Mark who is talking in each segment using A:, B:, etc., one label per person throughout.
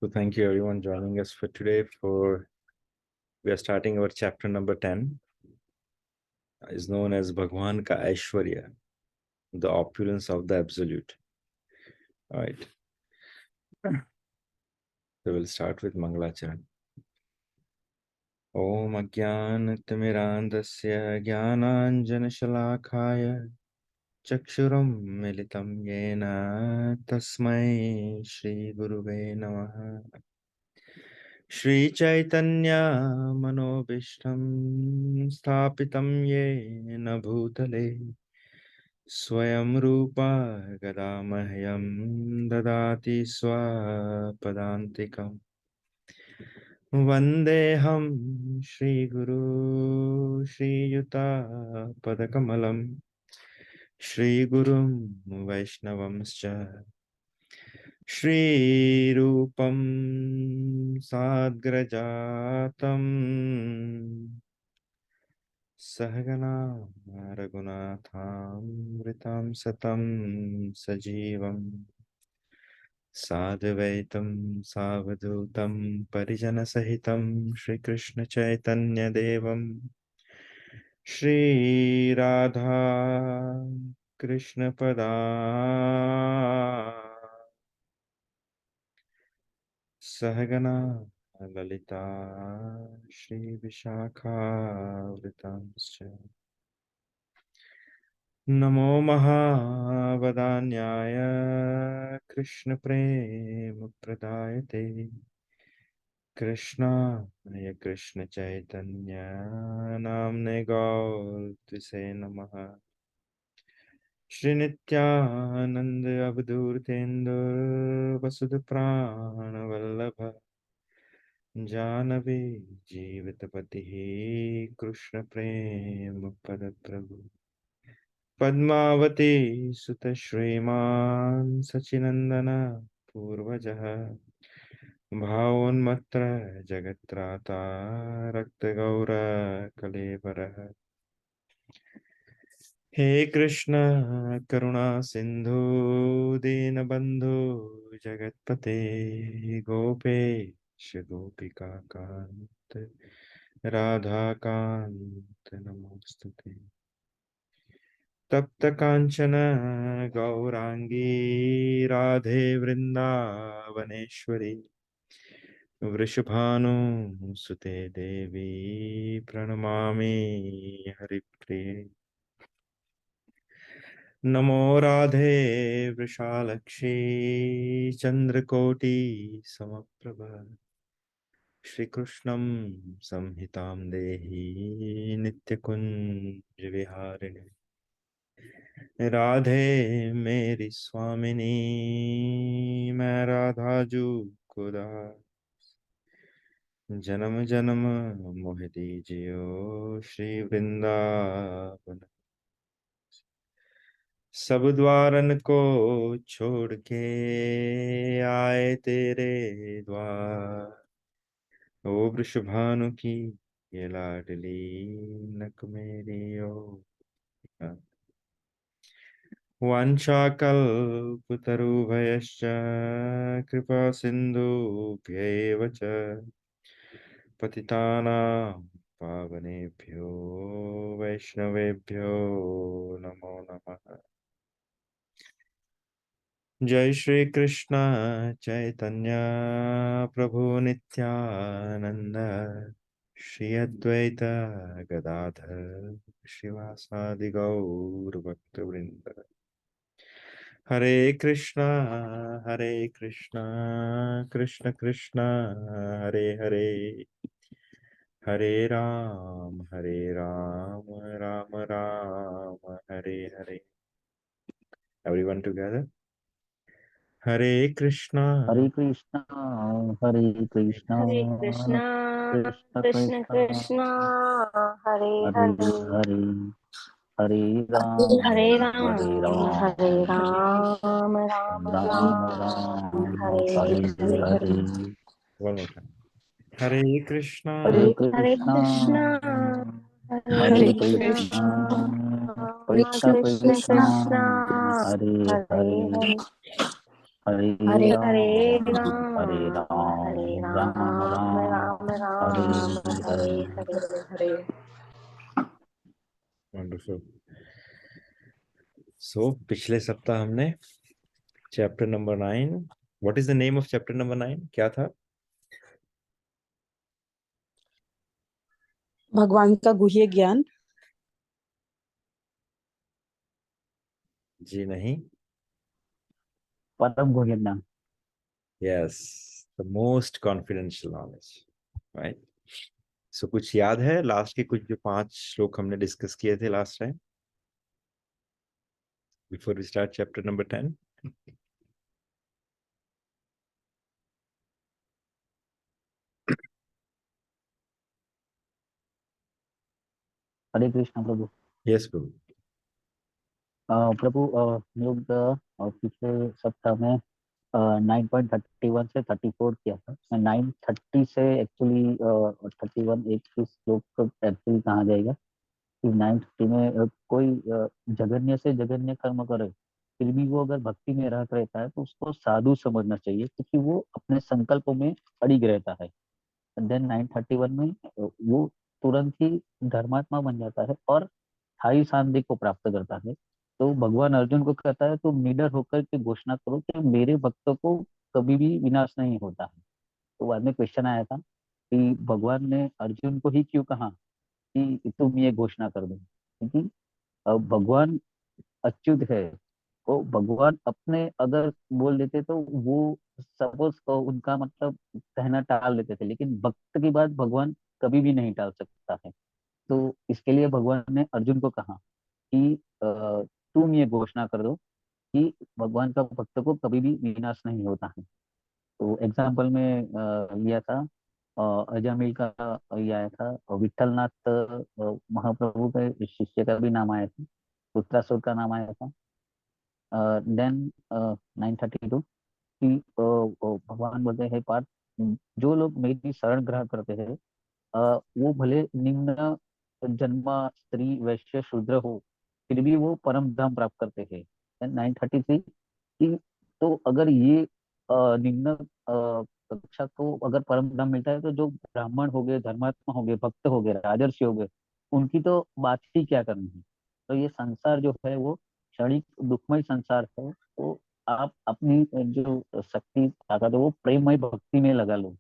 A: So thank you everyone joining us for today. We are starting our chapter number 10, is known as Bhagwan Ka Aishwarya, the opulence of the Absolute. All right. So we'll start with Mangalacharan. Om Ajnanatimirandasya Jnananjana Shalakaya Chakshuram Militam Yena Tasmai Shri Guruve Namaha. Shri Chaitanya Manobishtam Sthapitam Yena Bhutale Swayam Rupa Gadamahyam Dadati Swapadantikam Vandeham Shri Guru Shri Yuta Padakamalam Shri Gurum Vaishnavamscha Shri Rupam Sadgrajatam Sahagana Raghunatham Satam Sajivam Sadvaitam Savadutam Parijana Sahitam Shri Krishna Chaitanya Devam Shri Radha Krishna Pada Sahagana Lalita Shri Vishakha Vritamscha Namo Mahavadanyaya Krishna Prema Pradayate Krishna Krishna Chaitanya Namne Gautise Namaha Shri Nityananda Abdurtendur Vasudha Prana Vallabha Janavi Jivatapatihi Krishna Prema Padaprabhu Padmavati Sutta Shriman Sachinandana Purvajaha Bhavanmatra Jagatrata Rakta Gaura Kalevaraha He Krishna Karuna Sindhu Dinabandhu Jagatpate Gope Shagopika Kant Radha Kant Namostute Tapta Kanchana Gaurangi Radhe Vrindavaneshwari Vrishabhanu Sute Devi Pranamami Haripriye Namo Radhe Vrishalakshi Chandrakoti Samaprabha Shri Krishnam Samhitam Dehi Nityakunj Viharini Radhe मेरी स्वामिनी मैं राधाजू को दास जन्म जन्म मोह दीजियो श्री वृंदावन सब द्वारन को छोड़ के आए तेरे द्वार ओ वृषभानु की ये लाडली नक मेरी ओ वाञ्छाकल्पतरुभयश्च कृपा सिन्धुभ्यैव च पतितानां पावनेभ्यो वैष्णवेभ्यो नमो नमः। जय श्री कृष्ण चैतन्य प्रभु नित्यानंद श्री अद्वैत गदाधर शिवासादि गौर भक्तवृंद हरे कृष्णा कृष्ण कृष्णा हरे हरे हरे राम राम राम हरे हरे। एवरीवन टुगेदर हरे कृष्णा
B: कृष्ण हरे कृष्णा कृष्ण
C: कृष्ण
B: कृष्ण
C: कृष्ण हरे
B: हरे
C: हरे
B: हरे
C: हरे
B: राम
C: हरे Ram Ram
B: Ram
C: Ram
B: Ram
C: Hare
B: Hare
C: Hare
B: Hare
A: One more time. Hare Krishna
B: Hare
C: Hare
B: Krishna
C: Krishna
B: Hare
C: Hare
B: Krishna
C: Krishna
B: Krishna
C: Krishna
B: Krishna
C: Krishna
B: Hare
C: Hare
B: Hare
C: Hare
B: Hare
C: Hare
B: Ram Hare
C: Hare
B: Ram Ram
C: Ram
B: Ram
C: Ram
B: हरे
C: राम
B: हरे।
C: हरे हरे।
A: वंडरफुल। सो पिछले सप्ताह हमने chapter number 9, what is the name of chapter number 9, क्या था?
D: भगवान का गुह्य ज्ञान।
A: जी नहीं।
B: परम गुह्य ज्ञान।
A: Yes, the most confidential knowledge, right. So कुछ याद है लास्ट के कुछ जो 5 श्लोक हमने डिस्कस किए थे last time, before we start chapter number 10?
B: Hare Krishna प्रभु।
A: यस प्रभु।
B: प्रभु हम लोग पिछले सप्ताह में 9.31 से 34 किया था। 9:30 से एक्चुअली 31 एक इस श्लोक को एक्चुअली कहा जाएगा कि 9:30 में कोई जघन्य से जघन्य कर्म करे फिर भी वो अगर भक्ति में रह रहता है तो उसको साधु समझना चाहिए, क्योंकि वो अपने संकल्पों में अड़िग रहता है। देन 9:31 में वो तुरंत ही धर्मात्मा बन जाता है और स्थायी शांति को प्राप्त करता है। तो भगवान अर्जुन को कहता है तुम निडर होकर के घोषणा करो कि मेरे भक्तों को कभी भी विनाश नहीं होता है। तो बाद में क्वेश्चन आया था कि भगवान ने अर्जुन को ही क्यों कहा कि तुम ये घोषणा कर दो, क्योंकि भगवान अच्युत है। तो भगवान अपने अगर बोल देते तो वो सपोज को उनका मतलब कहना टाल देते थे, लेकिन भक्त की बात भगवान कभी भी नहीं टाल सकता है। तो इसके लिए भगवान ने अर्जुन को कहा कि तुम ये घोषणा कर दो कि भगवान का भक्त को कभी भी विनाश नहीं होता है। तो एग्जाम्पल में लिया था अजामिल का, ये आया था विठलनाथ महाप्रभु के शिष्य का भी नाम आया था, उत्तरासुर का नाम आया था। देन 9:32 कि भगवान बोलते हैं पार्थ, जो लोग मेरी शरण ग्रहण करते हैं वो भले निम्न जन्मा स्त्री वैश्य शूद्र हो फिर भी वो परम धाम प्राप्त करते हैं। 9:33 कि तो अगर ये निम्न कक्षा को अगर परम धाम मिलता है तो जो ब्राह्मण हो गए, धर्मात्मा हो गए, भक्त हो गए, राजर्षि हो गए, उनकी तो बात ही क्या करनी है। तो ये संसार जो है वो क्षणिक दुखमय संसार है। तो आप अपनी जो शक्ति ताकत है वो प्रेममय भक्ति में लगा लो।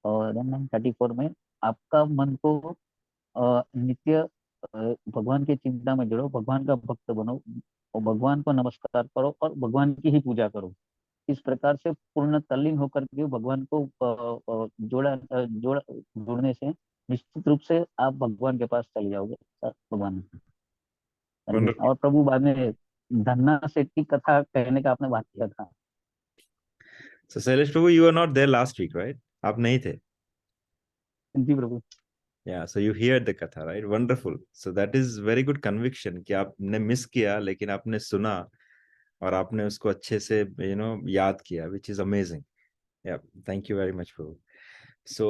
B: और 9:34 में आपका मन को नित्य भगवान की चिंता में जोड़ो, भगवान का भक्त बनो और भगवान को नमस्कार करो और भगवान की ही पूजा करो। इस प्रकार से पूर्ण तल्लीन होकर के भगवान को जोड़ने से निश्चित रूप से आप भगवान के पास चले जाओगे। भगवान
A: वंडरफुल।
B: और प्रभु बाद में धन्ना सेठ की कथा कहने का आपने बात किया था।
A: सो शैलेश प्रभु, you are not there last week, right? आप नहीं थे।
B: जी प्रभु।
A: Yeah, so you heard the katha, right? Wonderful. So that is very good conviction कि आपने मिस किया लेकिन आपने सुना और आपने उसको अच्छे से याद किया, which is amazing. Yeah, thank you very much, Prabhu. So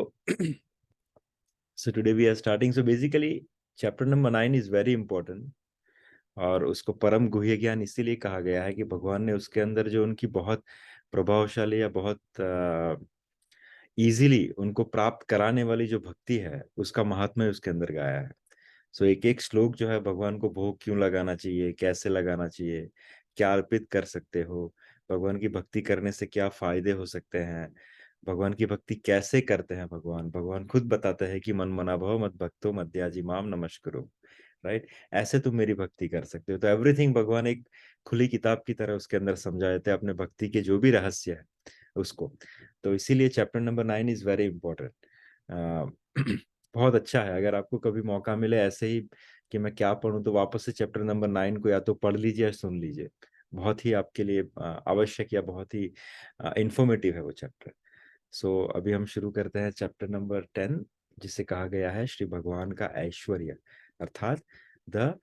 A: so today we are starting. So basically chapter number 9 is very important और उसको परम गुह्य ज्ञान इसीलिए कहा गया है कि भगवान ने उसके अंदर जो उनकी बहुत प्रभावशाली या बहुत इजीली उनको प्राप्त कराने वाली जो भक्ति है उसका महात्म्य उसके अंदर गाया है। सो एक एक श्लोक जो है भगवान को भोग क्यों लगाना चाहिए, कैसे लगाना चाहिए, क्या अर्पित कर सकते हो, भगवान की भक्ति करने से क्या फायदे हो सकते हैं, भगवान की भक्ति कैसे करते हैं, भगवान भगवान खुद बताते हैं कि मन मना भव मत भक्तो मद्याजी माम नमस्कुरु, राइट? ऐसे तुम मेरी भक्ति कर सकते हो। तो एवरीथिंग भगवान एक खुली किताब की तरह उसके अंदर समझा देते हैं अपने भक्ति के जो भी रहस्य है उसको। तो इसीलिए chapter number 9 is very important. बहुत अच्छा है, अगर आपको कभी मौका मिले ऐसे ही कि मैं क्या पढ़ूं तो वापस से चैप्टर नंबर 9 को या तो पढ़ लीजिए या सुन लीजिए। बहुत ही आपके लिए आवश्यक या बहुत ही इंफॉर्मेटिव है वो चैप्टर। सो अभी हम शुरू करते हैं चैप्टर नंबर 10, जिसे कहा गया है श्री भगवान का ऐश्वर्य, अर्थात the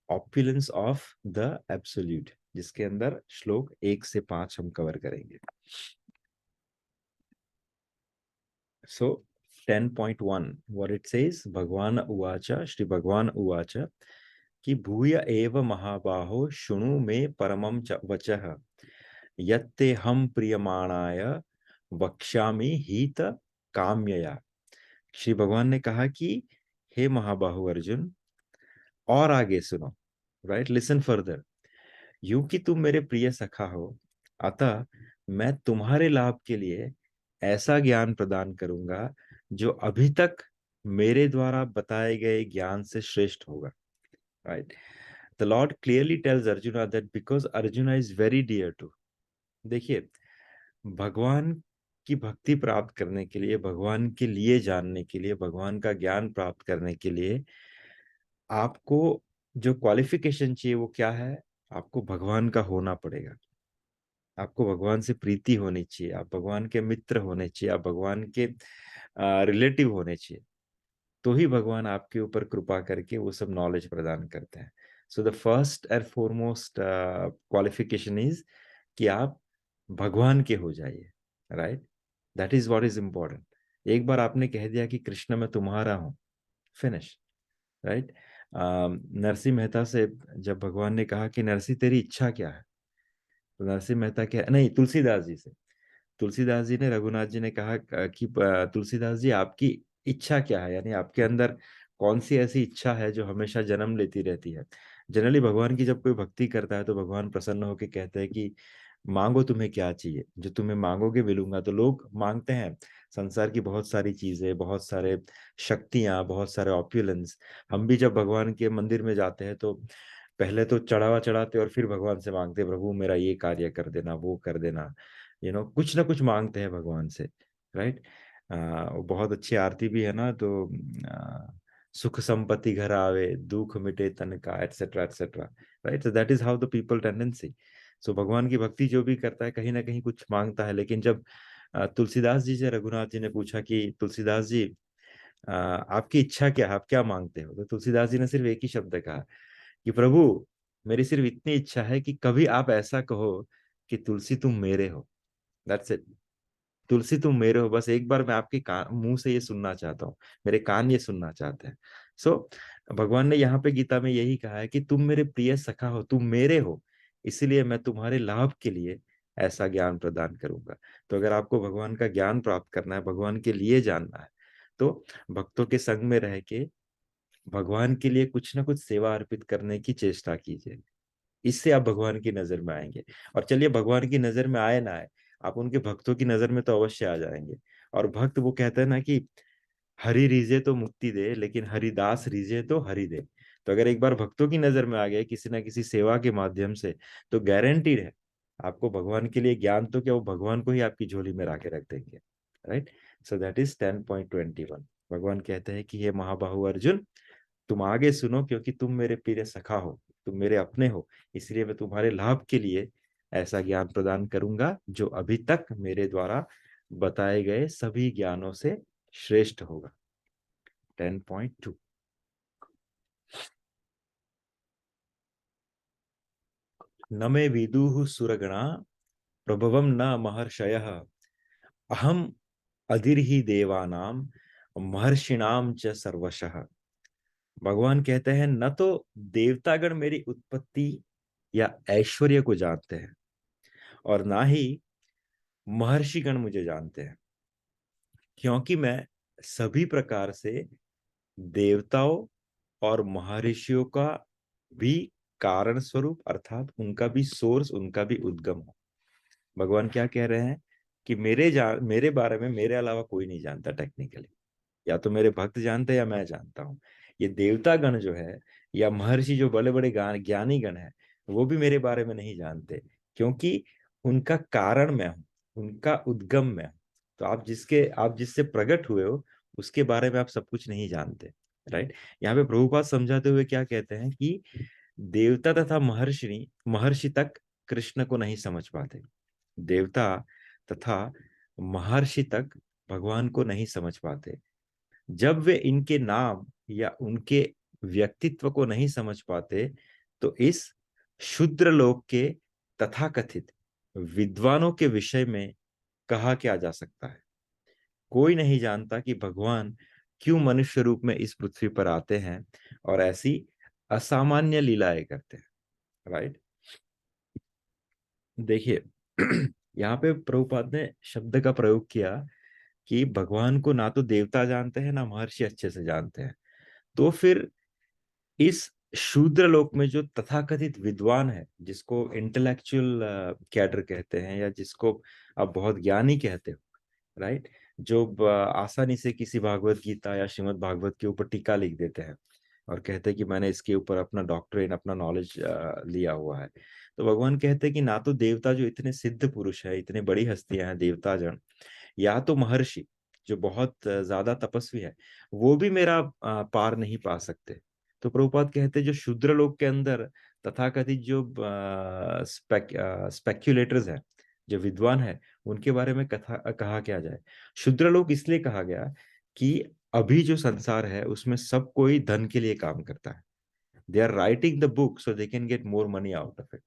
A: opulence of the absolute, जिसके अंदर श्लोक 1 से 5 हम कवर करेंगे। So 10.1 what it says, भगवान उवाच, श्री भगवान उवाच कि भूय एव महाबाहो शृणु मे परमं च वचः यत्ते हम प्रियमाणाय वक्ष्यामि हित काम्यया। श्री भगवान ने कहा कि हे महाबाहु अर्जुन, और आगे सुनो, राइट, लिसन फर्दर। यूं कि तुम मेरे प्रिय सखा हो, अतः मैं तुम्हारे लाभ के लिए ऐसा ज्ञान प्रदान करूंगा जो अभी तक मेरे द्वारा बताए गए ज्ञान से श्रेष्ठ होगा, right. The lord clearly tells Arjuna that because Arjuna is very dear to, देखिए, भगवान की भक्ति प्राप्त करने के लिए, भगवान के लिए जानने के लिए, भगवान का ज्ञान प्राप्त करने के लिए आपको जो क्वालिफिकेशन चाहिए वो क्या है? आपको भगवान का होना पड़ेगा, आपको भगवान से प्रीति होनी चाहिए, आप भगवान के मित्र होने चाहिए, आप भगवान के रिलेटिव होने चाहिए, तो ही भगवान आपके ऊपर कृपा करके वो सब नॉलेज प्रदान करते हैं। So the first and foremost qualification is कि आप भगवान के हो जाइए, right. That is what is important. एक बार आपने कह दिया कि कृष्ण मैं तुम्हारा हूं, फिनिश, राइट। नरसिंह मेहता से जब भगवान ने कहा कि नरसिंह तेरी इच्छा क्या है, तो नरसिंह मेहता क्या, नहीं, तुलसीदास जी से, तुलसीदास जी ने, रघुनाथ जी ने कहा कि तुलसीदास जी आपकी इच्छा क्या है, यानी आपके अंदर कौन सी ऐसी इच्छा है जो हमेशा जन्म लेती रहती है। जनरली भगवान की जब कोई भक्ति करता है तो भगवान प्रसन्न होकर कहते हैं कि मांगो तुम्हें क्या चाहिए, जो तुम्हें मांगोगे मिलूंगा। तो लोग मांगते हैं संसार की बहुत सारी चीजें, बहुत सारे शक्तियां, बहुत सारे ऑप्युलेंस। हम भी जब भगवान के मंदिर में जाते हैं तो पहले तो चढ़ावा चढ़ाते और फिर भगवान से मांगते, प्रभु मेरा ये कार्य कर देना, वो कर देना, कुछ ना कुछ मांगते हैं भगवान से, राइट। बहुत अच्छी आरती भी है ना, तो सुख संपत्ति घर आवे, दुख मिटे तन का, etcetera etcetera, right. So that is how the people tendency. सो भगवान की भक्ति जो भी करता है कहीं ना कहीं कुछ मांगता है। लेकिन जब तुलसीदास जी से रघुनाथ जी ने पूछा कि तुलसीदास जी आपकी इच्छा क्या है, आप क्या मांगते हो, तो तुलसीदास जी ने सिर्फ एक ही शब्द कहा कि प्रभु मेरी सिर्फ इतनी इच्छा है कि कभी आप ऐसा कहो कि तुलसी तुम मेरे हो, दैट्स इट। तुलसी तुम मेरे हो, बस एक बार मैं आपके मुंह से ये सुनना चाहता हूँ, मेरे कान ये सुनना चाहते हैं। सो भगवान ने यहाँ पे गीता में यही कहा है कि तुम मेरे प्रिय सखा हो, तुम मेरे हो, इसलिए मैं तुम्हारे लाभ के लिए ऐसा ज्ञान प्रदान करूंगा। तो अगर आपको भगवान का ज्ञान प्राप्त करना है, भगवान के लिए जानना है, तो भक्तों के संग में रह के भगवान के लिए कुछ ना कुछ सेवा अर्पित करने की चेष्टा कीजिए। इससे आप भगवान की नजर में आएंगे। और चलिए भगवान की नजर में आए ना आए, आप उनके भक्तों की नजर में तो अवश्य आ जाएंगे। और भक्त वो कहते हैं ना कि हरि रीझे तो मुक्ति दे, लेकिन हरिदास रीझे तो हरि दे। तो अगर एक बार भक्तों की नजर में आ गए किसी ना किसी सेवा के माध्यम से, तो गारंटीड है आपको भगवान के लिए ज्ञान तो क्या, वो भगवान को ही आपकी झोली में लाके रख देंगे, राइट। So that is 10.21। भगवान कहते हैं कि हे महाबाहु अर्जुन, तुम आगे सुनो, क्योंकि तुम मेरे प्रिय सखा हो, तुम मेरे अपने हो, इसलिए मैं तुम्हारे लाभ के लिए ऐसा ज्ञान प्रदान करूंगा जो अभी तक मेरे द्वारा बताए गए सभी ज्ञानों से श्रेष्ठ होगा। 10.2। न मे विदुः सुरगणा प्रभवम न महर्षयः, अहम अधिर्हि देवानां महर्षिणाम च सर्वशः। भगवान कहते हैं न तो देवतागण मेरी उत्पत्ति या ऐश्वर्य को जानते हैं, और ना ही महर्षिगण मुझे जानते हैं, क्योंकि मैं सभी प्रकार से देवताओं और महर्षियों का भी कारण स्वरूप, अर्थात उनका भी सोर्स, उनका भी उद्गम हूं। भगवान क्या कह रहे हैं कि मेरे बारे में मेरे अलावा कोई नहीं जानता टेक्निकली। या तो मेरे भक्त जानते हैं या मैं जानता हूँ। ये देवता गण जो है या महर्षि जो बड़े बड़े ज्ञानी गण है, वो भी मेरे बारे में नहीं जानते, क्योंकि उनका कारण मैं हूँ, उनका उद्गम मैं हूँ। तो आप जिससे प्रकट हुए हो उसके बारे में आप सब कुछ नहीं जानते, राइट। यहाँ पे प्रभुपाद समझाते हुए क्या कहते हैं कि देवता तथा महर्षि तक कृष्ण को नहीं समझ पाते, देवता तथा महर्षि तक भगवान को नहीं समझ पाते। जब वे इनके नाम या उनके व्यक्तित्व को नहीं समझ पाते, तो इस शूद्र लोक के तथाकथित विद्वानों के विषय में कहा क्या जा सकता है। कोई नहीं जानता कि भगवान क्यों मनुष्य रूप में इस पृथ्वी पर आते हैं और ऐसी असामान्य लीलाएं करते हैं, राइट। देखिए, यहाँ पे प्रभुपाद ने शब्द का प्रयोग किया कि भगवान को ना तो देवता जानते हैं ना महर्षि अच्छे से जानते हैं। तो फिर इस शूद्र लोक में जो तथाकथित विद्वान है, जिसको इंटेलेक्चुअल कैडर कहते हैं या जिसको आप बहुत ज्ञानी कहते हो, राइट, जो आसानी से किसी भागवत गीता या श्रीमद् भागवत के ऊपर टीका लिख देते हैं और कहते हैं कि मैंने इसके ऊपर अपना डॉक्टरेट, अपना नॉलेज लिया हुआ है। तो भगवान कहते हैं कि ना तो देवता जो इतने सिद्ध पुरुष है, इतने बड़ी हस्तियां हैं देवता जन, या तो महर्षि जो बहुत ज्यादा तपस्वी है, वो भी मेरा पार नहीं पा सकते। तो प्रभुपाद कहते हैं जो शूद्र लोक के अंदर तथाकथित जो स्पेक्युलेटर्स हैं, जो विद्वान है, उनके बारे में कहा क्या जाए। शूद्र लोक इसलिए कहा गया कि अभी जो संसार है उसमें सब कोई धन के लिए काम करता है। They are writing the book so they can get more money out of it.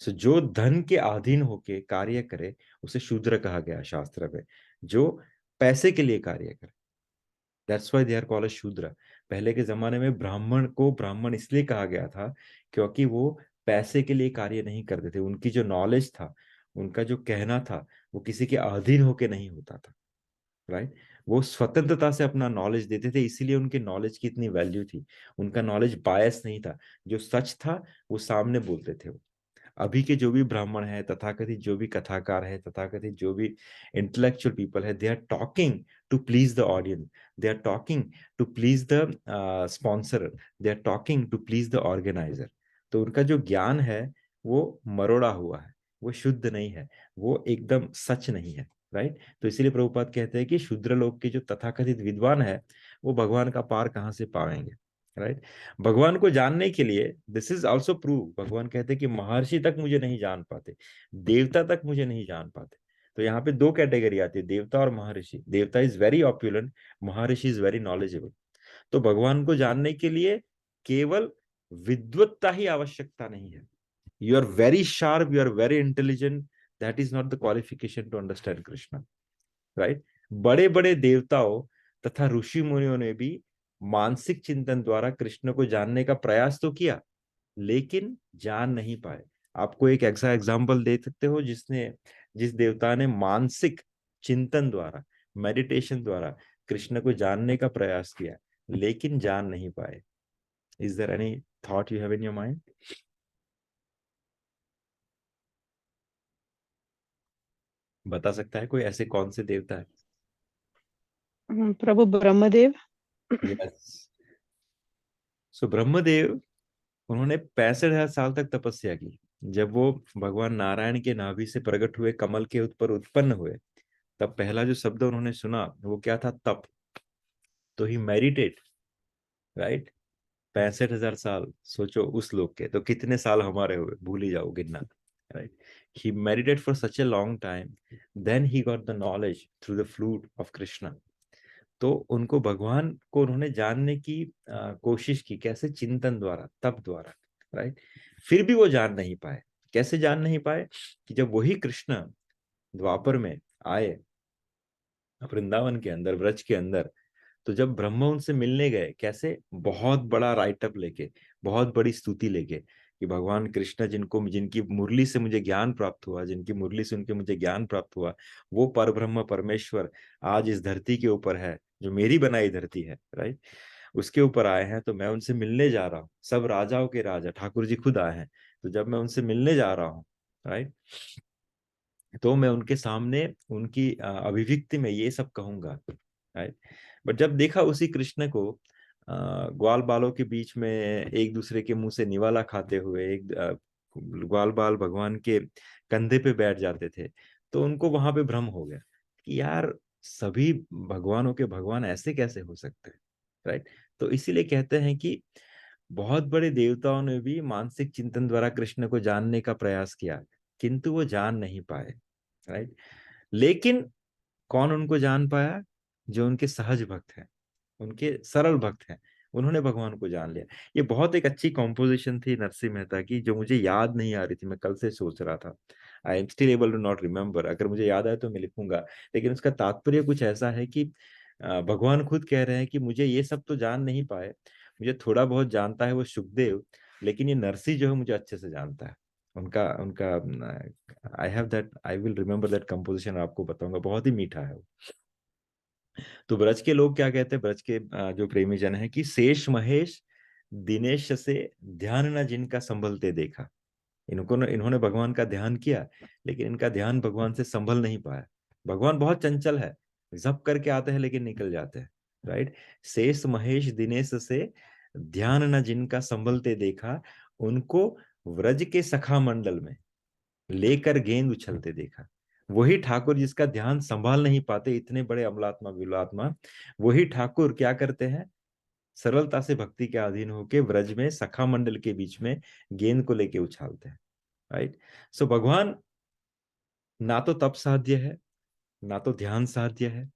A: So जो धन के अधीन होके कार्य करे उसे शूद्र कहा गया शास्त्र में। जो पैसे के लिए कार्य करे, that's why they are called Shudra. पहले के जमाने में ब्राह्मण को ब्राह्मण इसलिए कहा गया था क्योंकि वो पैसे के लिए कार्य नहीं करते थे। उनकी जो नॉलेज था, उनका जो कहना था, वो किसी के अधीन होके नहीं होता था, राइट। वो स्वतंत्रता से अपना नॉलेज देते थे, इसीलिए उनके नॉलेज की इतनी वैल्यू थी। उनका नॉलेज बायस नहीं था, जो सच था वो सामने बोलते थे वो। अभी के जो भी ब्राह्मण है, तथाकथित जो भी कथाकार है, तथाकथित जो भी इंटेलेक्चुअल पीपल है, they are talking to please the audience, they are talking to please the sponsor, they are talking to please the organiser. तो उनका जो ज्ञान है वो मरोड़ा हुआ है, वो शुद्ध नहीं है, वो एकदम सच नहीं है, राइट। तो इसीलिए प्रभुपाद कहते हैं कि शूद्र लोग के जो तथाकथित विद्वान है वो भगवान का पार कहाँ से पाएंगे, राइट। भगवान को जानने के लिए दिस इज ऑल्सो प्रूव, भगवान कहते हैं कि महर्षि तक मुझे नहीं जान पाते, देवता तक मुझे नहीं जान पाते। तो यहाँ पे दो कैटेगरी आती है, देवता और महर्षि। देवता is very ऑप्युलेंट, Maharshi is very knowledgeable. तो भगवान को जानने के लिए केवल विद्वत्ता ही आवश्यकता नहीं है। You are very sharp, you are very intelligent, that is not the qualification to understand Krishna, right. बड़े बड़े देवताओं तथा ऋषि मुनियों ने भी मानसिक चिंतन द्वारा कृष्ण को जानने का प्रयास तो किया, लेकिन जान नहीं पाए। आपको एक ऐसा एग्जाम्पल दे सकते हो जिस देवता ने मानसिक चिंतन द्वारा, मेडिटेशन द्वारा कृष्ण को जानने का प्रयास किया लेकिन जान नहीं पाए? Is there any thought you have in your mind? बता सकता है कोई ऐसे कौन से देवता है?
D: प्रभु ब्रह्मदेव।
A: यस। सो ब्रह्मदेव, उन्होंने 65,000 साल तक तपस्या की। जब वो भगवान नारायण के नाभि से प्रकट हुए, कमल के ऊपर उत्पन्न हुए, तब पहला जो शब्द उन्होंने सुना वो क्या था? तप। तो ही मेडिटेट, राइट। 65,000 साल सोचो उस लोग के, तो कितने साल हमारे हुए, भूल ही जाओ गिनना, right. He meditate for such a long time, then he got the knowledge through the flute of Krishna. तो उनको भगवान को उन्होंने जानने की कोशिश की, कैसे? चिंतन द्वारा, तप द्वारा, राइट। फिर भी वो जान नहीं पाए। कैसे जान नहीं पाए? कि जब वही कृष्ण द्वापर में आए, वृंदावन के अंदर, ब्रज के अंदर, तो जब ब्रह्मा उनसे मिलने गए, कैसे? बहुत बड़ा राइटअप लेके, बहुत बड़ी स्तुति लेके, कि भगवान कृष्ण जिनको, जिनकी मुरली से मुझे ज्ञान प्राप्त हुआ, जिनकी मुरली से उनके मुझे ज्ञान प्राप्त हुआ, वो परब्रह्म परमेश्वर आज इस धरती के ऊपर है, जो मेरी बनाई धरती है, राइट, उसके ऊपर आए हैं। तो मैं उनसे मिलने जा रहा हूँ, सब राजाओं के राजा ठाकुर जी खुद आए हैं। तो जब मैं उनसे मिलने जा रहा हूँ, राइट, तो मैं उनके सामने उनकी अभिव्यक्ति में ये सब कहूंगा, राइट। बट जब देखा उसी कृष्ण को ग्वाल बालों के बीच में एक दूसरे के मुंह से निवाला खाते हुए, एक ग्वाल बाल भगवान के कंधे पे बैठ जाते थे, तो उनको वहां पे भ्रम हो गया कि यार सभी भगवानों के भगवान ऐसे कैसे हो सकते हैं, राइट। तो इसीलिए कहते हैं कि बहुत बड़े देवताओं ने भी मानसिक चिंतन द्वारा कृष्ण को जानने का प्रयास किया, किंतु वो जान नहीं पाए, राइट। लेकिन कौन उनको जान पाया? जो उनके सहज भक्त हैं, उनके सरल भक्त हैं, उन्होंने भगवान को जान लिया। ये बहुत एक अच्छी कॉम्पोजिशन थी नरसिंह मेहता की, जो मुझे याद नहीं आ रही थी, मैं कल से सोच रहा था। I am still able to not remember, अगर मुझे याद आए तो मैं लिखूंगा। लेकिन उसका तात्पर्य कुछ ऐसा है कि भगवान खुद कह रहे हैं कि मुझे ये सब तो जान नहीं पाए, मुझे थोड़ा बहुत जानता है वो सुखदेव, लेकिन ये नरसिंह जो है मुझे अच्छे से जानता है। उनका उनका I will remember that composition, आपको बताऊंगा, बहुत ही मीठा है वो। तो ब्रज के लोग क्या कहते हैं, ब्रज के जो प्रेमी जन है, कि शेष महेश दिनेश से ध्यान न जिनका संभलते देखा। इन्होंने भगवान का ध्यान किया, लेकिन इनका ध्यान भगवान से संभल नहीं पाया। भगवान बहुत चंचल है, जप करके आते हैं लेकिन निकल जाते हैं, राइट। शेष महेश दिनेश से ध्यान न जिनका संभलते देखा, उनको व्रज के सखा मंडल में लेकर गेंद उछलते देखा। वही ठाकुर जिसका ध्यान संभाल नहीं पाते, इतने बड़े अमलात्मा विलात्मा, वही ठाकुर क्या करते हैं, सरलता से भक्ति के अधीन होके व्रज में सखा मंडल के बीच में गेंद को लेके उछालते हैं, राइट। सो भगवान ना तो तप साध्य है, ना तो ध्यान साध्य है,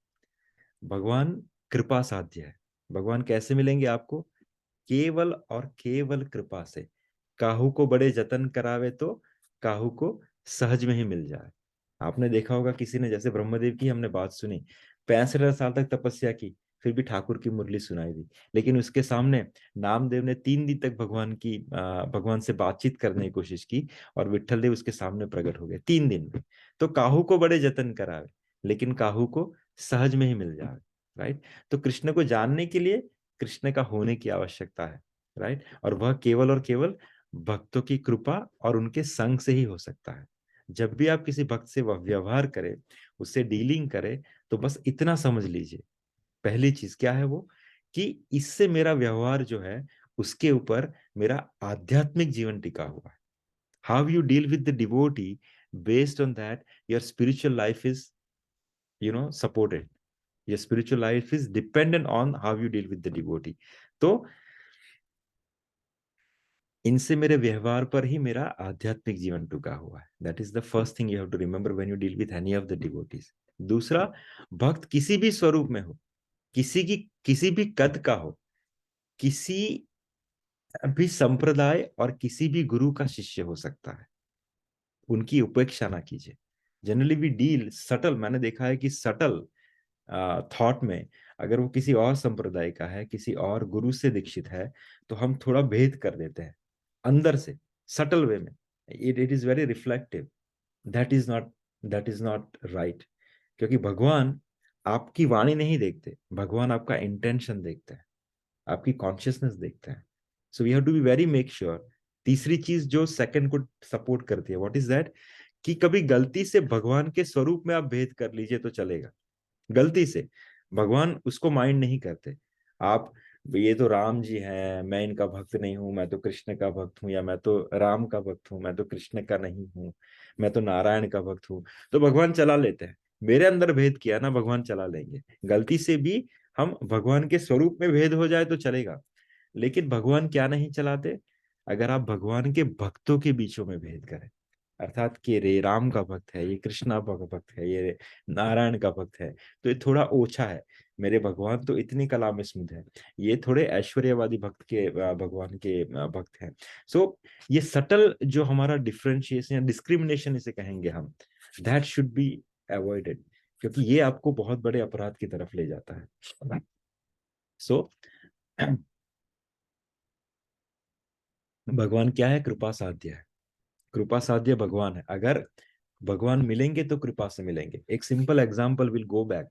A: भगवान कृपा साध्य है। भगवान कैसे मिलेंगे आपको, केवल और केवल कृपा से। काहू को बड़े जतन करावे तो काहू को सहज में ही मिल जाए। आपने देखा होगा, किसी ने, जैसे ब्रह्मदेव की हमने बात सुनी, 65 साल तक तपस्या की, फिर भी ठाकुर की मुरली सुनाई दी। लेकिन उसके सामने नामदेव ने 3 दिन तक भगवान से बातचीत करने की कोशिश की, और विट्ठल देव उसके सामने प्रकट हो गए 3 दिन में। तो काहू को बड़े जतन करावे, लेकिन काहू को सहज में ही मिल जाए, राइट। तो कृष्ण को जानने के लिए कृष्ण का होने की आवश्यकता है, राइट। और वह केवल और केवल भक्तों की कृपा और उनके संग से ही हो सकता है। जब भी आप किसी भक्त से व्यवहार करें, उससे डीलिंग करें, तो बस इतना समझ लीजिए, पहली चीज क्या है वो, कि इससे मेरा व्यवहार जो है, उसके ऊपर मेरा आध्यात्मिक जीवन टिका हुआ है। How you deal with the devotee, based on that your spiritual life is supported, your spiritual life is dependent on how you deal with the devotee. तो इनसे मेरे व्यवहार पर ही मेरा आध्यात्मिक जीवन टुका हुआ है। That is the first thing you have to remember when you deal with any of the devotees. दूसरा, भक्त किसी भी स्वरूप में हो, किसी भी कद का हो, किसी भी संप्रदाय और किसी भी गुरु का शिष्य हो सकता है, उनकी उपेक्षा ना कीजिए। जनरली वी डील सटल, मैंने देखा है कि सटल थॉट में, अगर वो किसी और संप्रदाय का है, किसी और गुरु से दीक्षित है, तो हम थोड़ा भेद कर देते हैं अंदर से, सटल वे में। It is very reflective. That is not right. क्योंकि भगवान आपकी वाणी नहीं देखते, भगवान आपका इंटेंशन देखते हैं, आपकी कॉन्शियसनेस देखते हैं। So we have to be very make sure. तीसरी चीज जो सेकंड को सपोर्ट करती है, व्हाट इज दैट, कि कभी गलती से भगवान के स्वरूप में आप भेद कर लीजिए तो चलेगा। गलती से भगवान उसको माइंड नहीं करते। आप, ये तो राम जी हैं, मैं इनका भक्त नहीं हूं, मैं तो कृष्ण का भक्त हूं, या मैं तो राम का भक्त हूं, मैं तो कृष्ण का नहीं हूं, मैं तो नारायण का भक्त हूं, तो भगवान चला लेते हैं। मेरे अंदर भेद किया ना, भगवान चला लेंगे। गलती से भी हम भगवान के स्वरूप में भेद हो जाए तो चलेगा, लेकिन भगवान क्या नहीं चलाते, अगर आप भगवान के भक्तों के बीचों में भेद करें, अर्थात कि रे राम का भक्त है, ये कृष्णा का भक्त है, ये नारायण का भक्त है, तो ये थोड़ा ओछा है। मेरे भगवान तो इतनी कला में स्मुद है, ये थोड़े ऐश्वर्यवादी भक्त के भगवान के भक्त हैं। सो ये सटल जो हमारा डिफरेंशिएशन या डिस्क्रिमिनेशन इसे कहेंगे हम, दैट शुड बी अवॉइडेड, क्योंकि ये आपको बहुत बड़े अपराध की तरफ ले जाता है। सो भगवान क्या है, कृपा साध्य है। कृपा साध्य भगवान है। अगर भगवान मिलेंगे तो कृपा से मिलेंगे। एक simple example, will go back.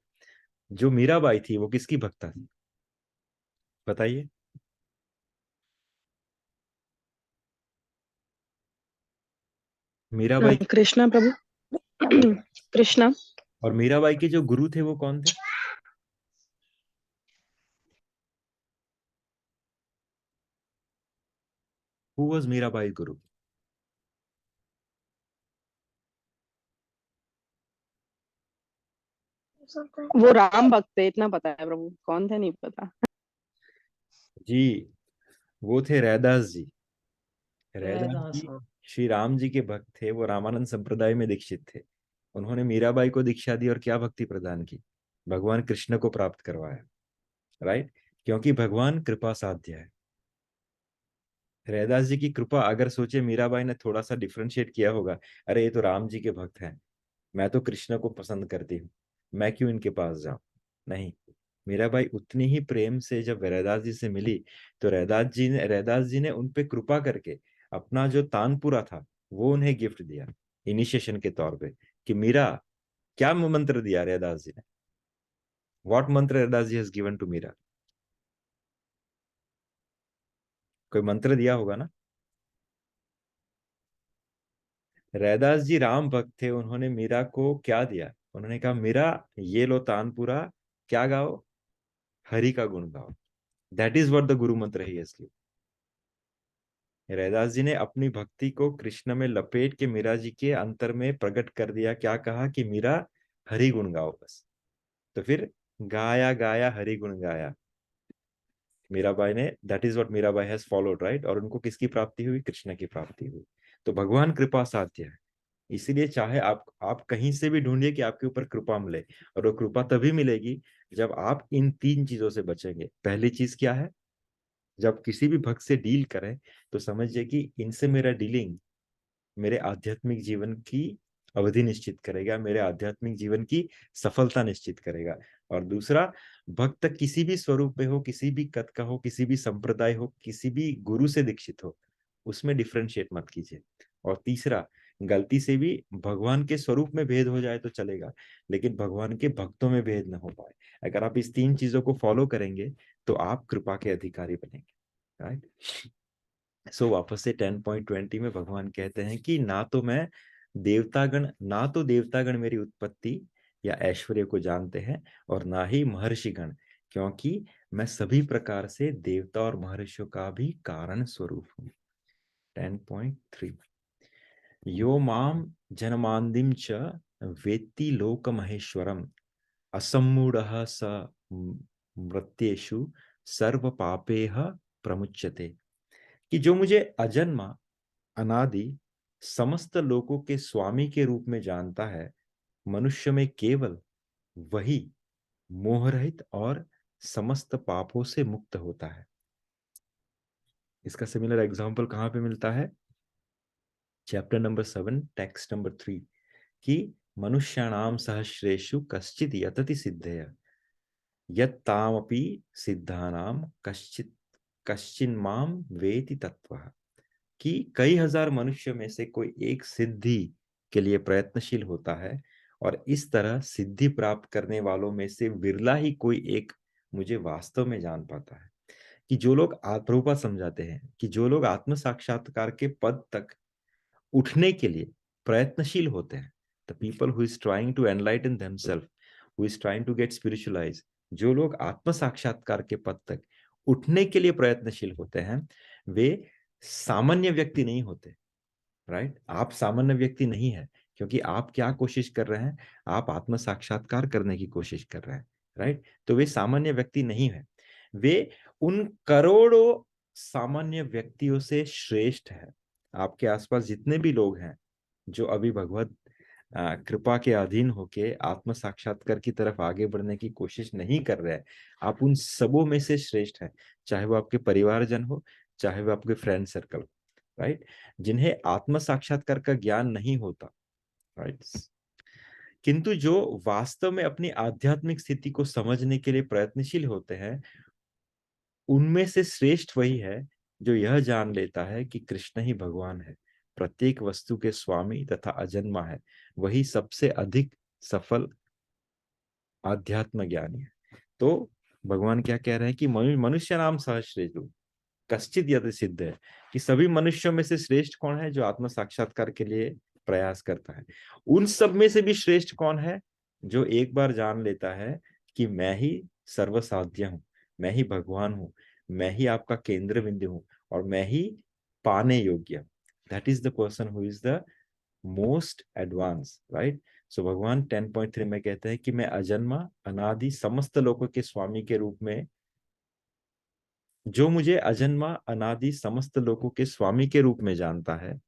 A: जो मीराबाई थी वो किसकी भक्ता थी, बताइए। मीराबाई,
D: कृष्णा प्रभु। कृष्णा।
A: और मीराबाई के जो गुरु थे वो कौन थे, हु वाज मीराबाई गुरु?
D: वो राम भक्त थे, इतना पता है प्रभु, कौन थे नहीं पता।
A: जी, वो थे रैदास जी। रैदास
E: रैदास,
A: जी
E: हाँ।
A: श्री राम जी के भक्त थे, वो रामानंद संप्रदाय में दीक्षित थे। उन्होंने मीराबाई को दीक्षा दी और क्या भक्ति प्रदान की, भगवान कृष्ण को प्राप्त करवाया, राइट। क्योंकि भगवान कृपा साध्य है। रैदास जी की कृपा, अगर सोचे मीराबाई ने थोड़ा सा डिफरेंशिएट किया होगा, अरे ये तो राम जी के भक्त हैं, मैं तो कृष्ण को पसंद करती हूँ, मैं क्यों इनके पास जाऊं, नहीं। मीराबाई उतनी ही प्रेम से जब रैदास जी से मिली, तो रैदास जी ने उन पे कृपा करके अपना जो तानपुरा था वो उन्हें गिफ्ट दिया इनिशिएशन के तौर पे कि मीरा, क्या मंत्र दिया रैदास जी ने? व्हाट मंत्र रैदास जी हैज गिवन टू मीरा? कोई मंत्र दिया होगा ना। रैदास जी राम भक्त थे, उन्होंने मीरा को क्या दिया? उन्होंने कहा मीरा ये लो तानपुरा, क्या गाओ? हरि का गुण गाओ। दैट इज व्हाट द गुरु मंत्र ही हैज गिवन। रैदास जी ने अपनी भक्ति को कृष्ण में लपेट के मीरा जी के अंतर में प्रकट कर दिया। क्या कहा कि मीरा हरि गुण गाओ बस। तो फिर गाया गाया हरि गुण गाया मीराबाई ने। That is what Mirabai has followed, right. और उनको किसकी प्राप्ति हुई? कृष्ण की प्राप्ति हुई। तो भगवान कृपा साध्य है। इसीलिए चाहे आप कहीं से भी ढूंढिए कि आपके ऊपर कृपा मिले, और वो कृपा तभी मिलेगी जब आप इन 3 चीजों से बचेंगे। पहली चीज क्या है? जब किसी भी भक्त से डील करें तो समझिए कि इनसे मेरा डीलिंग मेरे आध्यात्मिक जीवन की अवधि निश्चित करेगा, मेरे आध्यात्मिक जीवन की सफलता निश्चित करेगा। और दूसरा, भक्त किसी भी स्वरूप में हो, किसी भी कद का हो, किसी भी संप्रदाय हो, किसी भी गुरु से दीक्षित हो, उसमें डिफ्रेंशिएट मत कीजिए। और तीसरा, गलती से भी भगवान के स्वरूप में भेद हो जाए तो चलेगा, लेकिन भगवान के भक्तों में भेद न हो पाए। अगर आप इस 3 चीजों को फॉलो करेंगे तो आप कृपा के अधिकारी बनेंगे, राइट। सो वापस से 10.20 में भगवान कहते हैं कि ना तो देवतागण मेरी उत्पत्ति या ऐश्वर्य को जानते हैं, और ना ही महर्षिगण, क्योंकि मैं सभी प्रकार से देवता और महर्षियों का भी कारण स्वरूप हूँ। 10.3 यो माम जनमांदिम च वेत्ति लोक महेश्वरम असम्मूढ़ः स मृत्येषु सर्व पापेह प्रमुच्यते। कि जो मुझे अजन्मा अनादि समस्त लोकों के स्वामी के रूप में जानता है, मनुष्य में केवल वही मोहरहित और समस्त पापों से मुक्त होता है। इसका सिमिलर एग्जांपल कहां पे मिलता है? चैप्टर नंबर 7 टेक्स्ट नंबर 3 कि मनुष्याणाम सहस्रेषु कश्चित यतति सिद्धेय यत्तामपि सिद्धानाम कश्चित कश्चिन्माम वेति तत्वः। कि कई हजार मनुष्य में से कोई एक सिद्धि के लिए प्रयत्नशील होता है, और इस तरह सिद्धि प्राप्त करने वालों में से विरला ही कोई एक मुझे वास्तव में जान पाता है। कि जो लोग प्रभुपाद समझाते हैं कि जो लोग आत्म साक्षात्कार के पद तक उठने के लिए प्रयत्नशील होते हैं, the people who is trying to enlighten themselves, who is trying to get spiritualize, जो लोग आत्म साक्षात्कार के पद तक उठने के लिए प्रयत्नशील होते हैं, वे सामान्य व्यक्ति नहीं होते, राइट। आप सामान्य व्यक्ति नहीं है, क्योंकि आप क्या कोशिश कर रहे हैं? आप आत्म साक्षात्कार करने की कोशिश कर रहे हैं, राइट। तो वे सामान्य व्यक्ति नहीं है, वे उन करोड़ों सामान्य व्यक्तियों से श्रेष्ठ है। आपके आसपास जितने भी लोग हैं जो अभी भगवत कृपा के अधीन होके आत्म साक्षात्कार की तरफ आगे बढ़ने की कोशिश नहीं कर रहे हैं, आप उन सबों में से श्रेष्ठ हैं। चाहे वो आपके परिवारजन हो, चाहे वो आपके फ्रेंड सर्कल, राइट। जिन्हें आत्म साक्षात्कार का ज्ञान नहीं होता, राइट, किंतु जो वास्तव में अपनी आध्यात्मिक स्थिति को समझने के लिए प्रयत्नशील होते हैं, उनमें से श्रेष्ठ वही है जो यह जान लेता है कि कृष्ण ही भगवान है, प्रत्येक वस्तु के स्वामी तथा अजन्मा है। वही सबसे अधिक सफल आध्यात्म ज्ञानी है। तो भगवान क्या कह रहे हैं कि मनुष्य नाम सहस्रेषु कश्चित यत सिद्ध है। कि सभी मनुष्यों में से श्रेष्ठ कौन है? जो आत्म साक्षात्कार के लिए प्रयास करता है। उन सब में से भी श्रेष्ठ कौन है? जो एक बार जान लेता है कि मैं ही सर्वसाध्य हूं, मैं ही भगवान हूं, मैं ही आपका केंद्र बिंदु हूं, और मैं ही पाने योग्य। That is the person who is the most advance, right. So भगवान 10.3 में कहते हैं कि मैं अजन्मा अनादि समस्त लोगों के स्वामी के रूप में, जो मुझे अजन्मा अनादि समस्त लोगों के स्वामी के रूप में जानता है,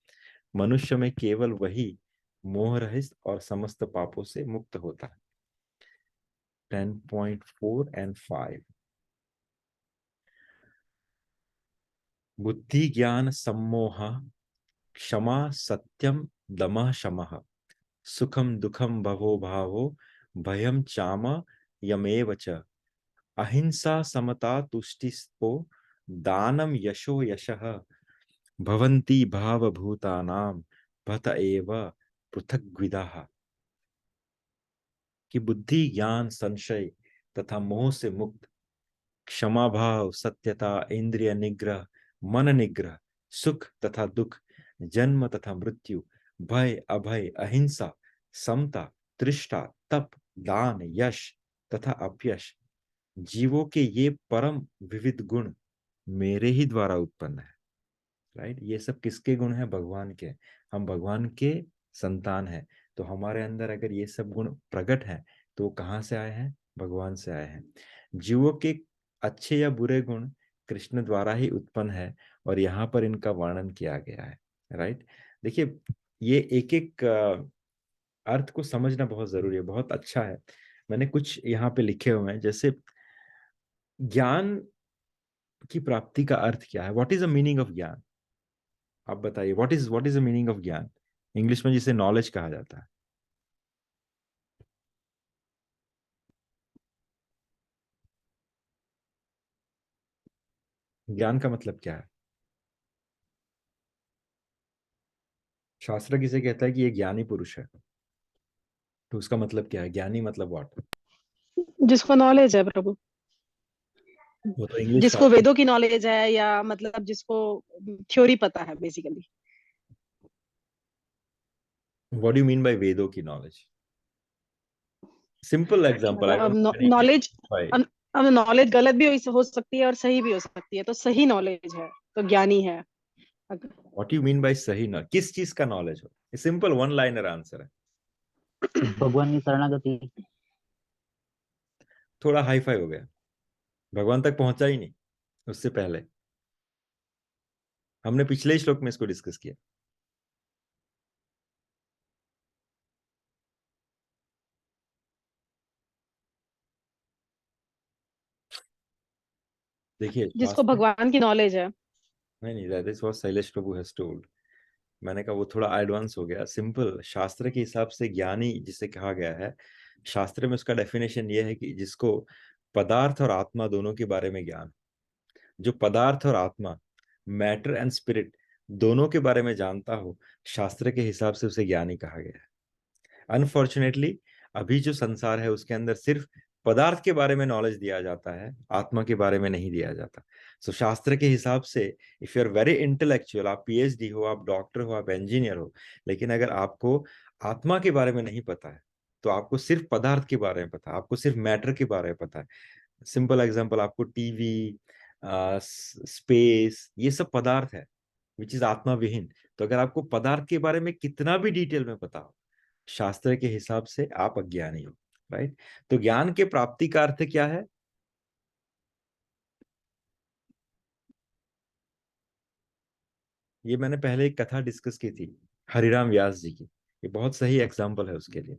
A: मनुष्य में केवल वही मोह रहित और समस्त पापों से मुक्त होता है। 10.4 and 5 बुद्धि ज्ञान सम्मोह क्षमा सत्यम दमः शमः सुखम दुखम भवो भावो भयम चाम यमेव च अहिंसा समता तुष्टिस्पो दानम यशो यशः भवन्ति भावभूतानां भत एव पृथग्विदाः, कि बुद्धि ज्ञान संशय तथा मोह से मुक्त, क्षमा भाव सत्यता इंद्रिय निग्रह मन निग्रह सुख तथा दुख जन्म तथा मृत्यु भय अभय अहिंसा समता त्रिष्ठा तप दान यश तथा अपयश, जीवों के ये परम विविध गुण मेरे ही द्वारा उत्पन्न है। राइट, ये सब किसके गुण हैं? भगवान के। हम भगवान के संतान हैं, तो हमारे अंदर अगर ये सब गुण प्रकट हैं तो वो कहाँ से आए हैं? भगवान से आए हैं। जीवों के अच्छे या बुरे गुण कृष्ण द्वारा ही उत्पन्न है और यहाँ पर इनका वर्णन किया गया है। राइट, देखिए ये एक एक अर्थ को समझना बहुत जरूरी है, बहुत अच्छा है। मैंने कुछ यहाँ पे लिखे हुए हैं, जैसे ज्ञान की प्राप्ति का अर्थ क्या है? What is the meaning of ज्ञान? आप बताइए, what is the meaning of ज्ञान? इंग्लिश में जिसे नॉलेज कहा जाता है। ज्ञान का मतलब क्या है? शास्त्र किसे कहता है कि ये ज्ञानी पुरुष है, तो उसका मतलब क्या है? ज्ञानी मतलब व्हाट?
D: जिसको नॉलेज है प्रभु,
A: वो तो इंग्लिश
D: जिसको
A: शास्त्र।
D: वेदों की नॉलेज है, या मतलब जिसको थ्योरी पता है basically.
A: What do you mean by वेदों की knowledge? Simple example, I don't
D: मतलब
A: नीड
D: नॉलेज,
A: बाय।
D: अब नॉलेज गलत भी हो सकती है और सही भी हो सकती है, तो सही नॉलेज है तो ज्ञानी है।
A: व्हाट यू मीन बाय सही ना, किस चीज का नॉलेज हो? सिंपल वन लाइनर आंसर है।
B: भगवान की शरणागति।
A: थोड़ा हाई फाई हो गया, भगवान तक पहुंचा ही नहीं उससे पहले। हमने पिछले ही श्लोक में इसको डिस्कस किया। देखिए
D: जिसको
A: शास्त्र।
D: भगवान की नॉलेज है।
A: नहीं नहीं, that is what Shailesh Prabhu has told. मैंने कहा वो थोड़ा एडवांस हो गया। सिंपल शास्त्र के हिसाब से ज्ञानी जिसे कहा गया है, शास्त्र में उसका डेफिनेशन ये है कि जिसको पदार्थ और आत्मा दोनों के बारे में ज्ञान, जो पदार्थ और आत्मा, मैटर एंड स्पिरिट दोनों के बारे में जानता हो, शास्त्र के हिसाब से उसे ज्ञानी कहा गया है। अनफॉर्चुनेटली अभी जो संसार है उसके अंदर सिर्फ पदार्थ के बारे में नॉलेज दिया जाता है, आत्मा के बारे में नहीं दिया जाता। सो शास्त्र के हिसाब से if you are very intellectual, आप पीएचडी हो, आप डॉक्टर हो, आप इंजीनियर हो, लेकिन अगर आपको आत्मा के बारे में नहीं पता है, तो आपको सिर्फ पदार्थ के बारे में पता है, आपको सिर्फ मैटर के बारे में पता है। सिंपल एग्जांपल, आपको टीवी, स्पेस, ये सब पदार्थ है विच इज आत्मा विहीन। तो अगर आपको पदार्थ के बारे में कितना भी डिटेल में पता हो, शास्त्र के हिसाब से आप अज्ञानी हो। राइट, तो ज्ञान के प्राप्ति का अर्थ क्या है? ये मैंने पहले एक कथा डिस्कस की थी, हरिराम व्यास जी की। ये बहुत सही एग्जाम्पल है उसके लिए।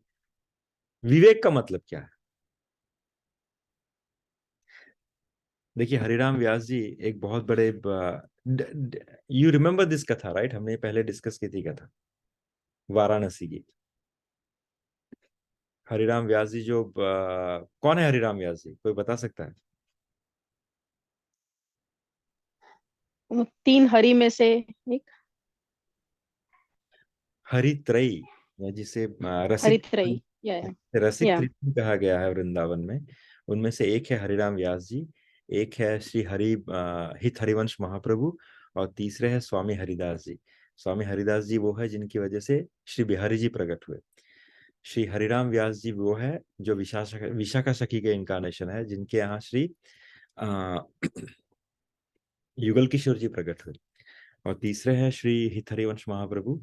A: विवेक का मतलब क्या है? देखिए हरिराम व्यास जी एक बहुत बड़े, यू रिमेम्बर दिस कथा राइट? हमने पहले डिस्कस की थी कथा वाराणसी की। हरिराम व्यास जी जो कौन है हरिराम व्यास जी, कोई बता सकता है?
D: वो तीन हरि में से एक।
A: हरित्रयी, या जिसे रसिक
D: हरित्रयी, या
A: रसिक
D: या
A: कृष्ण कहा गया है वृंदावन में। उनमें से एक है हरिराम व्यास जी, एक है श्री हित हरिवंश महाप्रभु, और तीसरे है स्वामी हरिदास जी। स्वामी हरिदास जी वो है जिनकी वजह से श्री बिहारी जी प्रकट हुए। श्री हरिराम व्यास जी वो है जो विशाखा सखी के इनकारनेशन है, जिनके यहाँ श्री अ, युगल किशोर जी प्रकट हुए। और तीसरे हैं श्री हित हरिवंश महाप्रभु,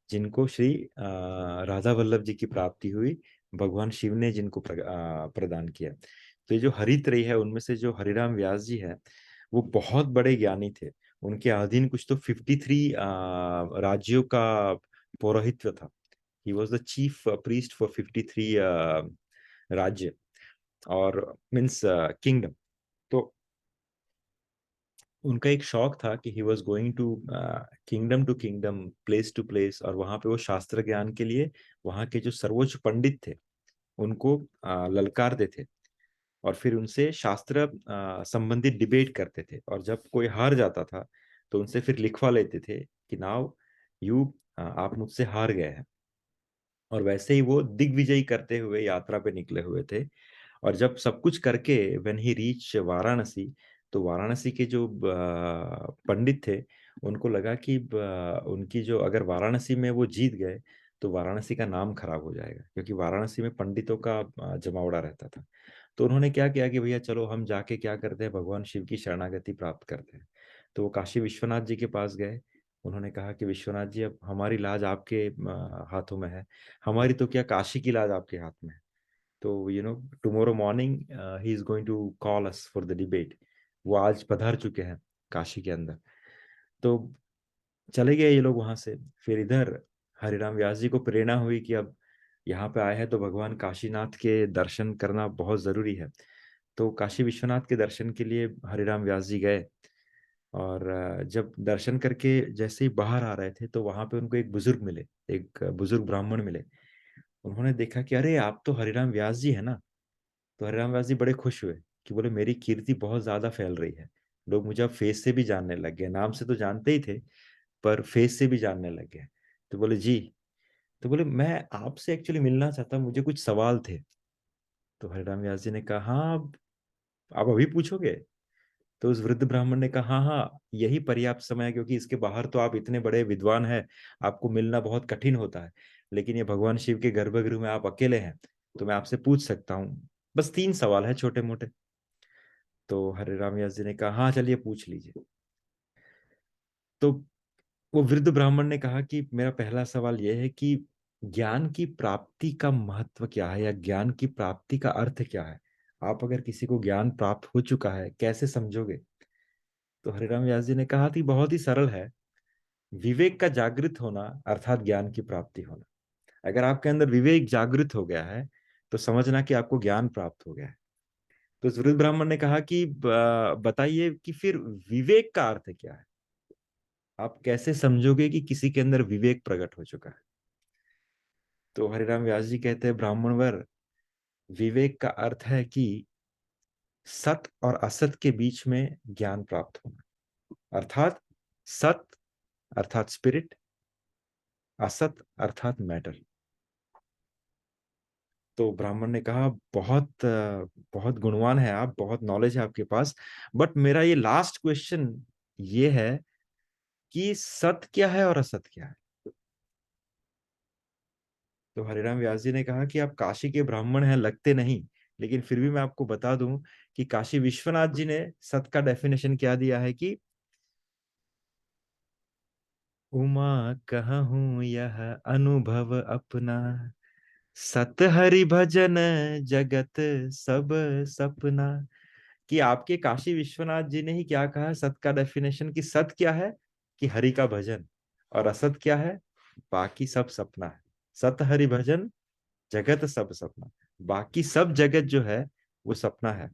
A: जिनको श्री राधा वल्लभ जी की प्राप्ति हुई, भगवान शिव ने जिनको प्रदान किया। तो ये जो हरित्रयी है, उनमें से जो हरिराम व्यास जी है वो बहुत बड़े ज्ञानी थे। उनके अधीन कुछ तो 53 राज्यों का पौरोहित्य था। He was the chief priest for 53 राज्य, और मीन्स किंगडम। तो उनका एक शौक था कि he was going to kingdom, place to place, और वहां पे वो शास्त्र ज्ञान के लिए वहां के जो सर्वोच्च पंडित थे उनको ललकारते थे, और फिर उनसे शास्त्र संबंधित डिबेट करते थे। और जब कोई हार जाता था तो उनसे फिर लिखवा लेते थे कि नाउ यू आप मुझसे हार गए हैं। और वैसे ही वो दिग्विजय करते हुए यात्रा पे निकले हुए थे। और जब सब कुछ करके व्हेन ही रीच वाराणसी, तो वाराणसी के जो पंडित थे, उनको लगा कि उनकी जो, अगर वाराणसी में वो जीत गए तो वाराणसी का नाम खराब हो जाएगा, क्योंकि वाराणसी में पंडितों का जमावड़ा रहता था। तो उन्होंने क्या किया कि भैया चलो हम जाके क्या करते हैं, भगवान शिव की शरणागति प्राप्त करते हैं। तो वो काशी विश्वनाथ जी के पास गए। उन्होंने कहा कि विश्वनाथ जी, अब हमारी लाज आपके हाथों में है। हमारी तो क्या, काशी की लाज आपके हाथ में है। तो tomorrow morning he is going to call us for the debate. वो आज पधार चुके हैं काशी के अंदर। तो चले गए ये लोग वहां से। फिर इधर हरिराम व्यास जी को प्रेरणा हुई कि अब यहाँ पे आए हैं तो भगवान काशीनाथ के दर्शन करना बहुत जरूरी है। तो काशी विश्वनाथ के दर्शन के लिए हरिराम व्यास जी गए। और जब दर्शन करके जैसे ही बाहर आ रहे थे, तो वहां पे उनको एक बुजुर्ग मिले, एक बुजुर्ग ब्राह्मण मिले। उन्होंने देखा कि अरे आप तो हरिराम व्यास जी है ना। तो हरिराम व्यास जी बड़े खुश हुए कि बोले मेरी कीर्ति बहुत ज्यादा फैल रही है। लोग मुझे अब फेस से भी जानने लग गए, नाम से तो जानते ही थे पर फेस से भी जानने लग गए। तो बोले जी। तो बोले मैं आपसे एक्चुअली मिलना चाहता हूँ, मुझे कुछ सवाल थे। तो हरिराम व्यास जी ने कहा हाँ, आप अभी पूछोगे। तो उस वृद्ध ब्राह्मण ने कहा हाँ हाँ, यही पर्याप्त समय है, क्योंकि इसके बाहर तो आप इतने बड़े विद्वान हैं, आपको मिलना बहुत कठिन होता है। लेकिन ये भगवान शिव के गर्भगृह में आप अकेले हैं, तो मैं आपसे पूछ सकता हूँ। बस 3 सवाल है छोटे मोटे। तो हरिराम व्यास जी ने कहा हाँ चलिए पूछ लीजिए। तो वो वृद्ध ब्राह्मण ने कहा कि मेरा पहला सवाल यह है कि ज्ञान की प्राप्ति का महत्व क्या है, या ज्ञान की प्राप्ति का अर्थ क्या है। आप अगर किसी को ज्ञान प्राप्त हो चुका है, कैसे समझोगे। तो हरिराम व्यास जी ने कहा कि बहुत ही सरल है। विवेक का जागृत होना अर्थात ज्ञान की प्राप्ति होना। अगर आपके अंदर विवेक जागृत हो गया है, तो समझना कि आपको ज्ञान प्राप्त हो गया है। तो उस वृद्ध ब्राह्मण ने कहा कि बताइए कि फिर विवेक का अर्थ क्या है। आप कैसे समझोगे कि किसी के अंदर विवेक प्रकट हो चुका है। तो हरिराम व्यास जी कहते हैं ब्राह्मणवर, विवेक का अर्थ है कि सत और असत के बीच में ज्ञान प्राप्त होना। अर्थात सत अर्थात स्पिरिट, असत अर्थात मैटर। तो ब्राह्मण ने कहा बहुत बहुत गुणवान है आप, बहुत नॉलेज है आपके पास। बट मेरा ये लास्ट क्वेश्चन ये है कि सत क्या है और असत क्या है। तो हरिराम व्यास जी ने कहा कि आप काशी के ब्राह्मण हैं लगते नहीं, लेकिन फिर भी मैं आपको बता दूं कि काशी विश्वनाथ जी ने सत का डेफिनेशन क्या दिया है कि उमा कहूँ यह अनुभव अपना, सत हरि भजन जगत सब सपना। कि आपके काशी विश्वनाथ जी ने ही क्या कहा सत का डेफिनेशन, कि सत क्या है कि हरि का भजन, और असत क्या है, बाकी सब सपना है। सत हरि भजन जगत सब सपना, बाकी सब जगत जो है वो सपना है।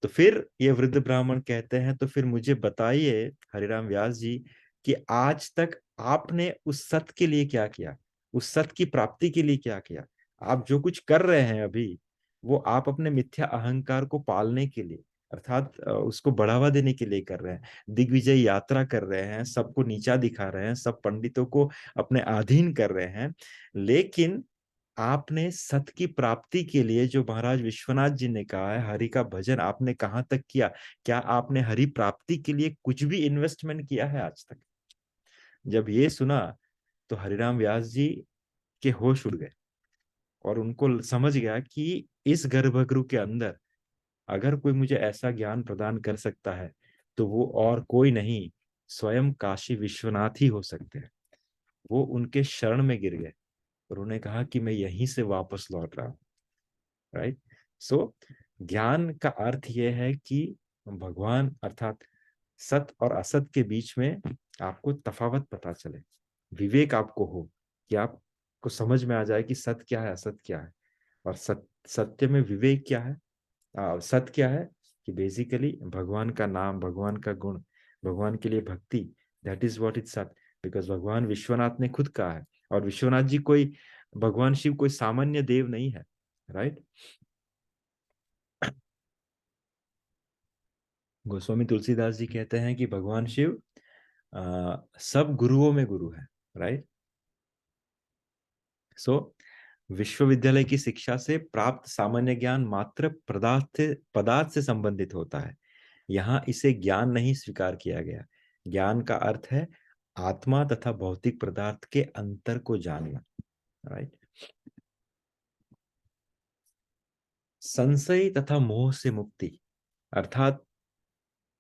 A: तो फिर ये वृद्ध ब्राह्मण कहते हैं तो फिर मुझे बताइए हरिराम व्यास जी कि आज तक आपने उस सत्य के लिए क्या किया, उस सत्य की प्राप्ति के लिए क्या किया। आप जो कुछ कर रहे हैं अभी, वो आप अपने मिथ्या अहंकार को पालने के लिए, अर्थात उसको बढ़ावा देने के लिए कर रहे हैं। दिग्विजय यात्रा कर रहे हैं, सबको नीचा दिखा रहे हैं, सब पंडितों को अपने अधीन कर रहे हैं। लेकिन आपने सत की प्राप्ति के लिए जो महाराज विश्वनाथ जी ने कहा है हरि का भजन, आपने कहाँ तक किया। क्या आपने हरि प्राप्ति के लिए कुछ भी इन्वेस्टमेंट किया है आज तक। जब ये सुना तो हरिराम व्यास जी के होश उड़ गए, और उनको समझ गया कि इस गर्भगृह के अंदर अगर कोई मुझे ऐसा ज्ञान प्रदान कर सकता है, तो वो और कोई नहीं, स्वयं काशी विश्वनाथ ही हो सकते हैं। वो उनके शरण में गिर गए, और उन्होंने कहा कि मैं यहीं से वापस लौट रहा हूँ। राइट। सो ज्ञान का अर्थ यह है कि भगवान अर्थात सत और असत के बीच में आपको तफावत पता चले, विवेक आपको हो, कि आपको समझ में आ जाए कि सत क्या है असत क्या है। और सत्य में विवेक क्या है, सत क्या है, कि बेसिकली भगवान का नाम, भगवान का गुण, भगवान के लिए भक्ति, दैट इज व्हाट इज सत। बिकॉज भगवान विश्वनाथ ने खुद कहा है, और विश्वनाथ जी कोई, भगवान शिव कोई सामान्य देव नहीं है। राइट। गोस्वामी तुलसीदास जी कहते हैं कि भगवान शिव सब गुरुओं में गुरु है। राइट। सो विश्वविद्यालय की शिक्षा से प्राप्त सामान्य ज्ञान मात्र पदार्थ से संबंधित होता है। यहाँ इसे ज्ञान नहीं स्वीकार किया गया। ज्ञान का अर्थ है आत्मा तथा भौतिक पदार्थ के अंतर को जानना। राइट। संशय तथा मोह से मुक्ति, अर्थात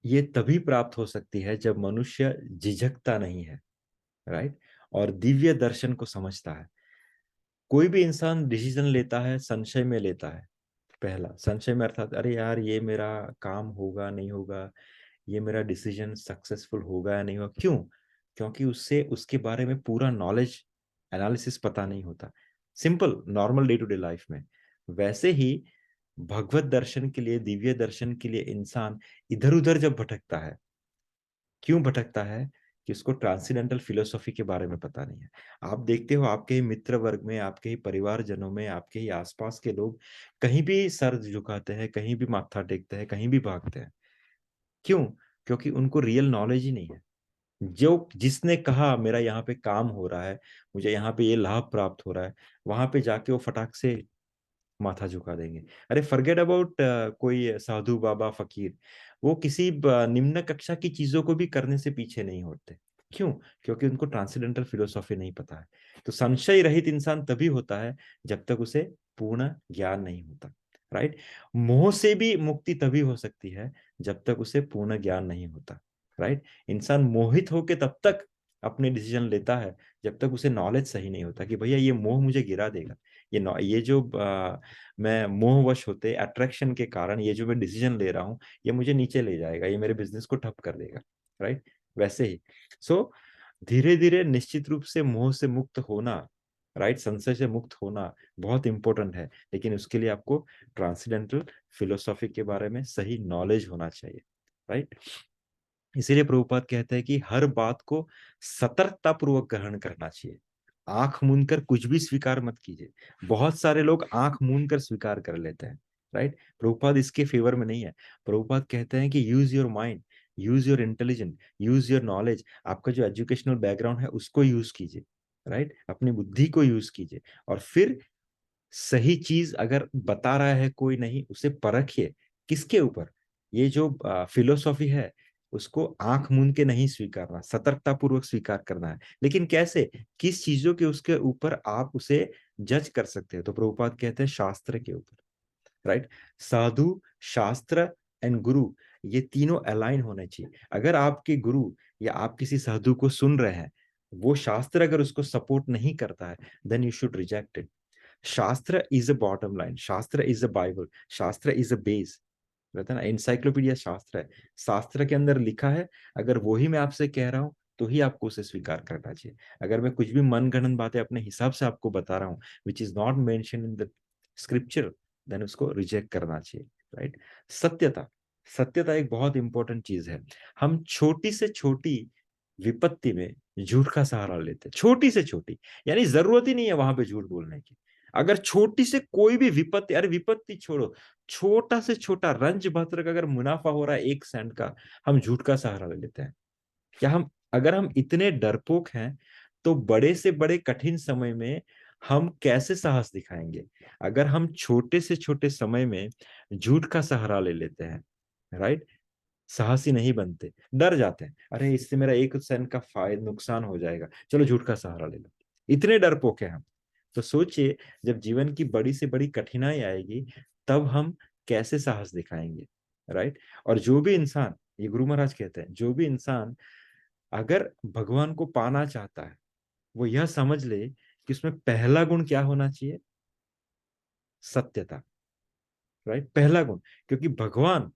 A: ये तभी प्राप्त हो सकती है जब मनुष्य झिझकता नहीं है। राइट। और दिव्य दर्शन को समझता है। कोई भी इंसान डिसीजन लेता है संशय में लेता है। पहला संशय में, अर्थात अरे यार ये मेरा काम होगा नहीं होगा, ये मेरा डिसीजन सक्सेसफुल होगा या नहीं होगा। क्यों? क्योंकि उससे उसके बारे में पूरा नॉलेज एनालिसिस पता नहीं होता, simple normal day to day life में। वैसे ही भगवत दर्शन के लिए, दिव्य दर्शन के लिए इंसान इधर उधर जब भटकता है, क्यों भटकता है? कि उसको ट्रांसेंडेंटल फिलोसॉफी के बारे में पता नहीं है। आप देखते हो आपके ही मित्र वर्ग में, आपके ही परिवारजनों में, आपके ही आसपास के लोग कहीं भी सर झुकाते हैं, कहीं भी माथा टेकते हैं, कहीं भी भागते हैं। क्यों? क्योंकि उनको रियल नॉलेज ही नहीं है। जो जिसने कहा मेरा यहाँ पे काम हो रहा है, मुझे यहाँ पे ये लाभ प्राप्त हो रहा है, वहां पे जाके वो फटाक से माथा झुका देंगे। अरे फॉरगेट अबाउट कोई साधु बाबा फकीर, वो किसी निम्न कक्षा की चीजों को भी करने से पीछे नहीं होते। क्यों? क्योंकि उनको ट्रांसेंडेंटल फिलोसॉफी नहीं पता है। तो संशय रहित इंसान तभी होता है जब तक उसे पूर्ण ज्ञान नहीं होता। राइट। मोह से भी मुक्ति तभी हो सकती है जब तक उसे पूर्ण ज्ञान नहीं होता। राइट। इंसान मोहित होके तब तक अपने डिसीजन लेता है जब तक उसे नॉलेज सही नहीं होता कि भैया ये मोह मुझे गिरा देगा। ये जो मैं मोहवश होते अट्रैक्शन के कारण ये जो मैं डिसीजन ले रहा हूँ, ये मुझे नीचे ले जाएगा, ये मेरे बिजनेस को ठप कर देगा। राइट। वैसे ही सो धीरे धीरे निश्चित रूप से मोह से मुक्त होना, राइट, संशय से मुक्त होना बहुत इंपॉर्टेंट है। लेकिन उसके लिए आपको ट्रांसेंडेंटल फिलोसॉफी के बारे में सही नॉलेज होना चाहिए। राइट। इसीलिए प्रभुपाद कहते हैं कि हर बात को सतर्कता पूर्वक ग्रहण करना चाहिए। आंख मूंद कर कुछ भी स्वीकार मत कीजिए। बहुत सारे लोग आंख मूंद कर स्वीकार कर लेते हैं। राइट। प्रभुपाद इसके फेवर में नहीं है। प्रभुपाद कहते हैं कि use your mind, use your intelligence, use your knowledge. आपका जो एजुकेशनल बैकग्राउंड है उसको यूज कीजिए। राइट। अपनी बुद्धि को यूज कीजिए और फिर सही चीज अगर बता रहा है कोई, नहीं उसे परखिए। किसके ऊपर? ये जो फिलोसॉफी है उसको आंख मूंद के नहीं स्वीकारना, सतर्कता पूर्वक स्वीकार करना है। लेकिन कैसे? किस चीजों के उसके ऊपर आप उसे जज कर सकते हैं? तो प्रभुपाद कहते हैं शास्त्र के ऊपर। राइट। साधु, शास्त्र एंड गुरु, ये तीनों अलाइन होने चाहिए। अगर आपके गुरु या आप किसी साधु को सुन रहे हैं, वो शास्त्र अगर उसको सपोर्ट नहीं करता है, then you should reject it. Shastra is a bottom line, shastra is a Bible, shastra is a base. रहता है ना, इंसाइक्लोपीडिया शास्त्र है। शास्त्र के अंदर लिखा है, अगर वही मैं आपसे कह रहा हूँ तो ही आपको उसे स्वीकार करना चाहिए। अगर मैं कुछ भी मनगढ़ंत बातें अपने हिसाब से आपको बता रहा हूँ which is not mention in the scripture, then उसको रिजेक्ट करना चाहिए। राइट। सत्यता, सत्यता एक बहुत इंपॉर्टेंट चीज है। हम छोटी से छोटी विपत्ति में झूठ का सहारा लेते हैं, छोटी से छोटी, यानी जरूरत ही नहीं है वहां पे झूठ बोलने की। अगर छोटी से कोई भी विपत्ति, अरे विपत्ति छोड़ो, छोटा से छोटा रंज भत्र का अगर मुनाफा हो रहा है 1 सेंट का, हम झूठ का सहारा ले लेते हैं। क्या हम, अगर हम इतने डरपोक हैं तो बड़े से बड़े कठिन समय में हम कैसे साहस दिखाएंगे? अगर हम छोटे से छोटे समय में झूठ का सहारा ले लेते हैं, राइट, साहसी नहीं बनते, डर जाते हैं, अरे इससे मेरा 1 सेंट का फायदा नुकसान हो जाएगा, चलो झूठ का सहारा ले लो। इतने डरपोक हैं हम। तो सोचिए जब जीवन की बड़ी से बड़ी कठिनाई आएगी तब हम कैसे साहस दिखाएंगे। राइट। और जो भी इंसान, ये गुरु महाराज कहते हैं, जो भी इंसान अगर भगवान को पाना चाहता है वो यह समझ ले कि उसमें पहला गुण क्या होना चाहिए? सत्यता। राइट। पहला गुण, क्योंकि भगवान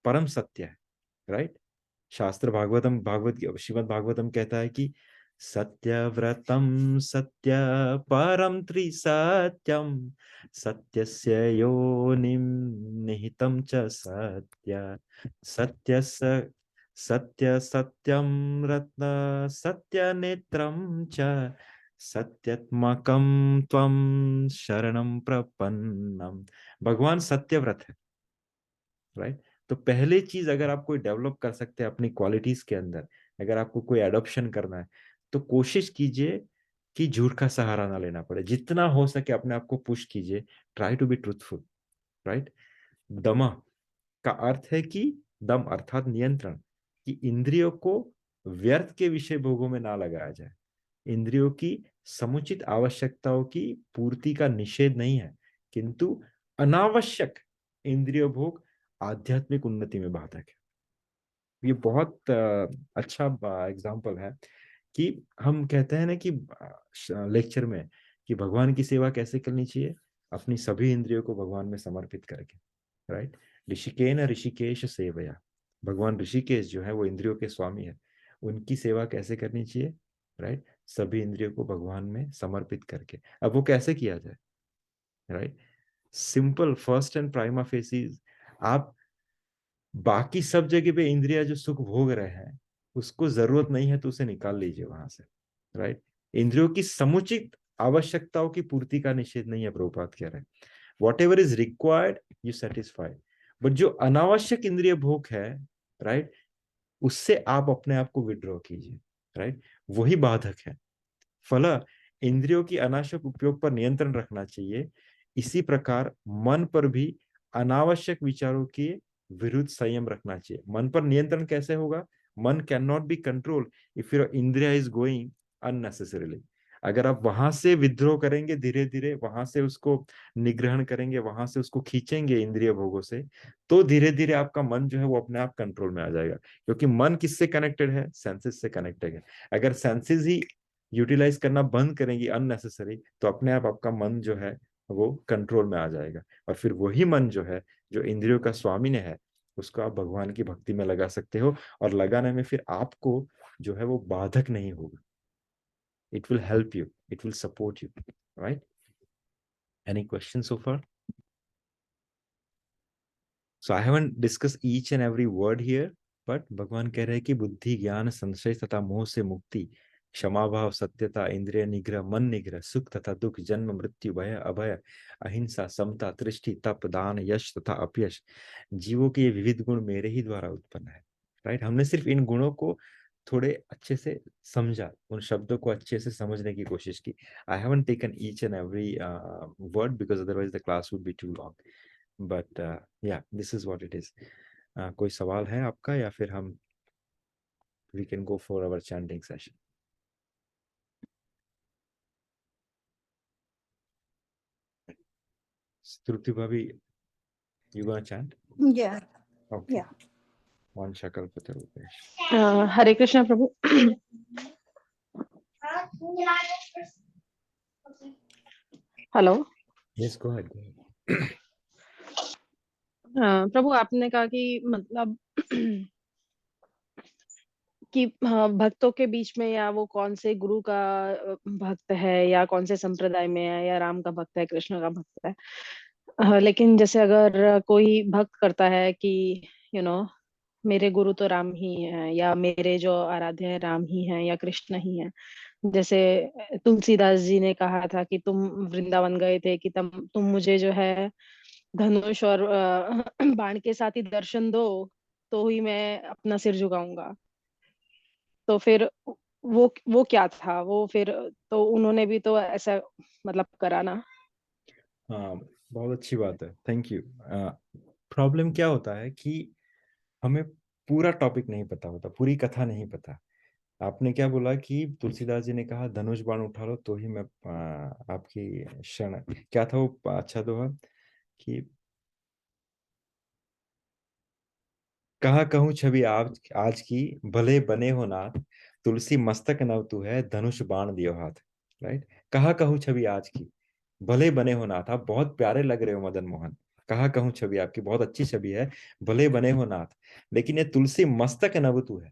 A: परम सत्य है। राइट। शास्त्र भागवतम, श्रीमद् भागवतम कहता है कि सत्यव्रतम सत्य परम त्रिसत्यम सत्यस्य योनिम निहितम च सत्य सत्य सत्य सत्यम रत्न सत्य नेत्रम च सत्यात्मकम त्वम शरणम प्रपन्नम। भगवान सत्यव्रत है। राइट। तो पहले चीज अगर आप कोई डेवलप कर सकते हैं अपनी क्वालिटीज के अंदर, अगर आपको कोई एडॉप्शन करना है तो कोशिश कीजिए कि झूठ का सहारा ना लेना पड़े। जितना हो सके अपने आप को पुश कीजिए, try to be truthful, right. दमा का अर्थ है कि दम अर्थात नियंत्रण, कि इंद्रियों को व्यर्थ के विषय भोगों में ना लगाया जाए। इंद्रियों की समुचित आवश्यकताओं की पूर्ति का निषेध नहीं है, किंतु अनावश्यक इंद्रिय भोग आध्यात्मिक उन्नति में बाधक है। ये बहुत अच्छा एग्जाम्पल है कि हम कहते हैं ना कि लेक्चर में कि भगवान की सेवा कैसे करनी चाहिए, अपनी सभी इंद्रियों को भगवान में समर्पित करके, राइट। ऋषिकेन ऋषिकेश सेवया, भगवान ऋषिकेश जो है वो इंद्रियों के स्वामी है, उनकी सेवा कैसे करनी चाहिए, राइट, सभी इंद्रियों को भगवान में समर्पित करके। अब वो कैसे किया जाए, right, simple, first and prima faces, आप बाकी सब जगह पे इंद्रिया जो सुख भोग रहे हैं उसको जरूरत नहीं है तो उसे निकाल लीजिए वहां से, राइट। इंद्रियों की समुचित आवश्यकताओं की पूर्ति का निषेध नहीं है, प्रभुपाद कह रहे हैं what ever is required you satisfy, but जो अनावश्यक इंद्रिय भोग है, राइट, उससे आप अपने आप को विड्रॉ कीजिए, राइट, वही बाधक है। फला इंद्रियों की अनावश्यक उपयोग पर नियंत्रण रखना चाहिए, इसी प्रकार मन पर भी अनावश्यक विचारों के विरुद्ध संयम रखना चाहिए। मन पर नियंत्रण कैसे होगा, मन can not be control if your इंद्रिया इज गोइंग अननेसेसरीली। अगर आप वहां से विद्रोह करेंगे, धीरे धीरे वहां से उसको निग्रहण करेंगे, वहां से उसको खींचेंगे इंद्रिय भोगों से, तो धीरे धीरे आपका मन जो है वो अपने आप कंट्रोल में आ जाएगा। क्योंकि मन किससे कनेक्टेड है, सेंसेस से कनेक्टेड है। अगर सेंसेस ही यूटिलाइज करना बंद करेंगी अननेसेसरी, तो अपने आप आपका मन जो है वो कंट्रोल में आ जाएगा, और फिर वही मन जो है, जो इंद्रियों का स्वामी ने है, उसको आप भगवान की भक्ति में लगा सकते हो, और लगाने में फिर आपको जो है वो बाधक नहीं होगा। It will help you, it will support you, right. Any question so far? So I haven't discussed each and every word here, but भगवान कह रहे हैं कि बुद्धि, ज्ञान, संशय तथा मोह से मुक्ति, क्षमा भाव, सत्यता, इंद्रिय निग्रह, मन निग्रह, सुख तथा दुख, जन्म मृत्यु, भय अभय, अहिंसा, समता, त्रिष्टि, तप, दान, यश तथा अपयश, जीवों के ये विविध गुण मेरे ही द्वारा उत्पन्न है, राइट। हमने सिर्फ इन गुणों को थोड़े अच्छे से समझा, उन शब्दों को अच्छे से समझने की कोशिश की। I haven't taken each and every word because otherwise the class would be too long, but yeah this is what it is. कोई सवाल है आपका, या फिर हम we can go for our chanting session. Shruti भाभी, you gonna chant?
C: Yeah.
A: Okay.
C: Yeah.
A: वन शकल पते रूपेश।
D: हरे कृष्णा प्रभु। हेलो।
A: Yes, go ahead.
D: प्रभु आपने कहा कि मतलब कि हाँ, भक्तों के बीच में, या वो कौन से गुरु का भक्त है, या कौन से संप्रदाय में है, या राम का भक्त है, कृष्ण का भक्त है। लेकिन जैसे अगर कोई भक्त करता है कि यू नो मेरे गुरु तो राम ही है, या मेरे जो आराध्य है राम ही है, या कृष्ण ही है। जैसे तुलसीदास जी ने कहा था कि तुम वृंदावन गए थे कि तुम मुझे जो है धनुष और बाण के साथ ही दर्शन दो, तो ही मैं अपना सिर झुकाऊंगा। तो फिर वो क्या था वो फिर, तो उन्होंने भी तो ऐसा मतलब करा ना।
A: हाँ, बहुत अच्छी बात है, थैंक यू। प्रॉब्लम क्या होता है कि हमें पूरा टॉपिक नहीं पता होता, पूरी कथा नहीं पता। आपने क्या बोला कि तुलसीदास जी ने कहा धनुष बाण उठा लो तो ही मैं आपकी शरण, क्या था वो अच्छा दोहा कि कहा कहूँ छवि आज आज की, भले बने हो नाथ, तुलसी मस्तक नव तू है, धनुष बाण दियो हाथ, राइट। कहा कहूँ छवि आज की, भले बने हो नाथ, आप बहुत प्यारे लग रहे हो मदन मोहन, कहा कहूँ छवि आपकी बहुत अच्छी छवि है, भले बने हो नाथ, लेकिन ये तुलसी मस्तक नव तू है,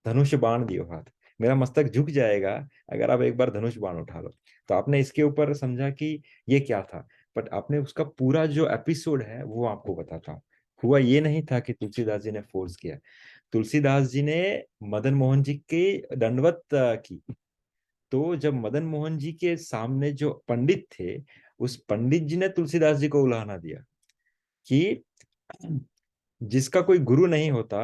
A: धनुष बाण दियो हाथ, मेरा मस्तक झुक जाएगा अगर आप एक बार धनुष बाण उठा लो। तो आपने इसके ऊपर समझा कि ये क्या था, बट आपने उसका पूरा जो एपिसोड है वो आपको बताता हूँ। हुआ ये नहीं था कि तुलसीदास जी ने फोर्स किया, तुलसीदास जी ने मदन मोहन जी के दंडवत की। तो जब मदन मोहन जी के सामने जो पंडित थे, उस पंडित जी ने तुलसीदास जी को उलाहना दिया कि जिसका कोई गुरु नहीं होता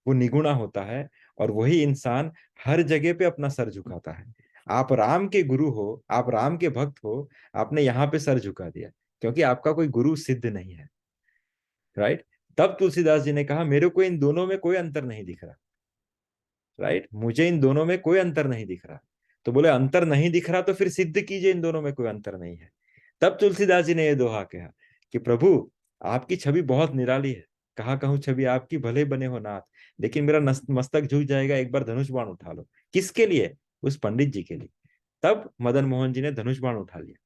A: वो निगुणा होता है, और वही इंसान हर जगह पे अपना सर झुकाता है। आप राम के गुरु हो, आप राम के भक्त हो, आपने यहाँ पे सर झुका दिया क्योंकि आपका कोई गुरु सिद्ध नहीं है, राइट। तब तुलसीदास जी ने कहा मेरे को इन दोनों में कोई अंतर नहीं दिख रहा, राइट, मुझे इन दोनों में कोई अंतर नहीं दिख रहा। तो बोले अंतर नहीं दिख रहा तो फिर सिद्ध कीजिए इन दोनों में कोई अंतर नहीं है। तब तुलसीदास जी ने यह दोहा कहा कि प्रभु आपकी छवि बहुत निराली है, कहाँ कहूँ छवि आपकी, भले बने हो नाथ, लेकिन मेरा मस्तक झुक जाएगा एक बार धनुष बाण उठा लो। किसके लिए? उस पंडित जी के लिए। तब मदन मोहन जी ने धनुष बाण उठा लिया।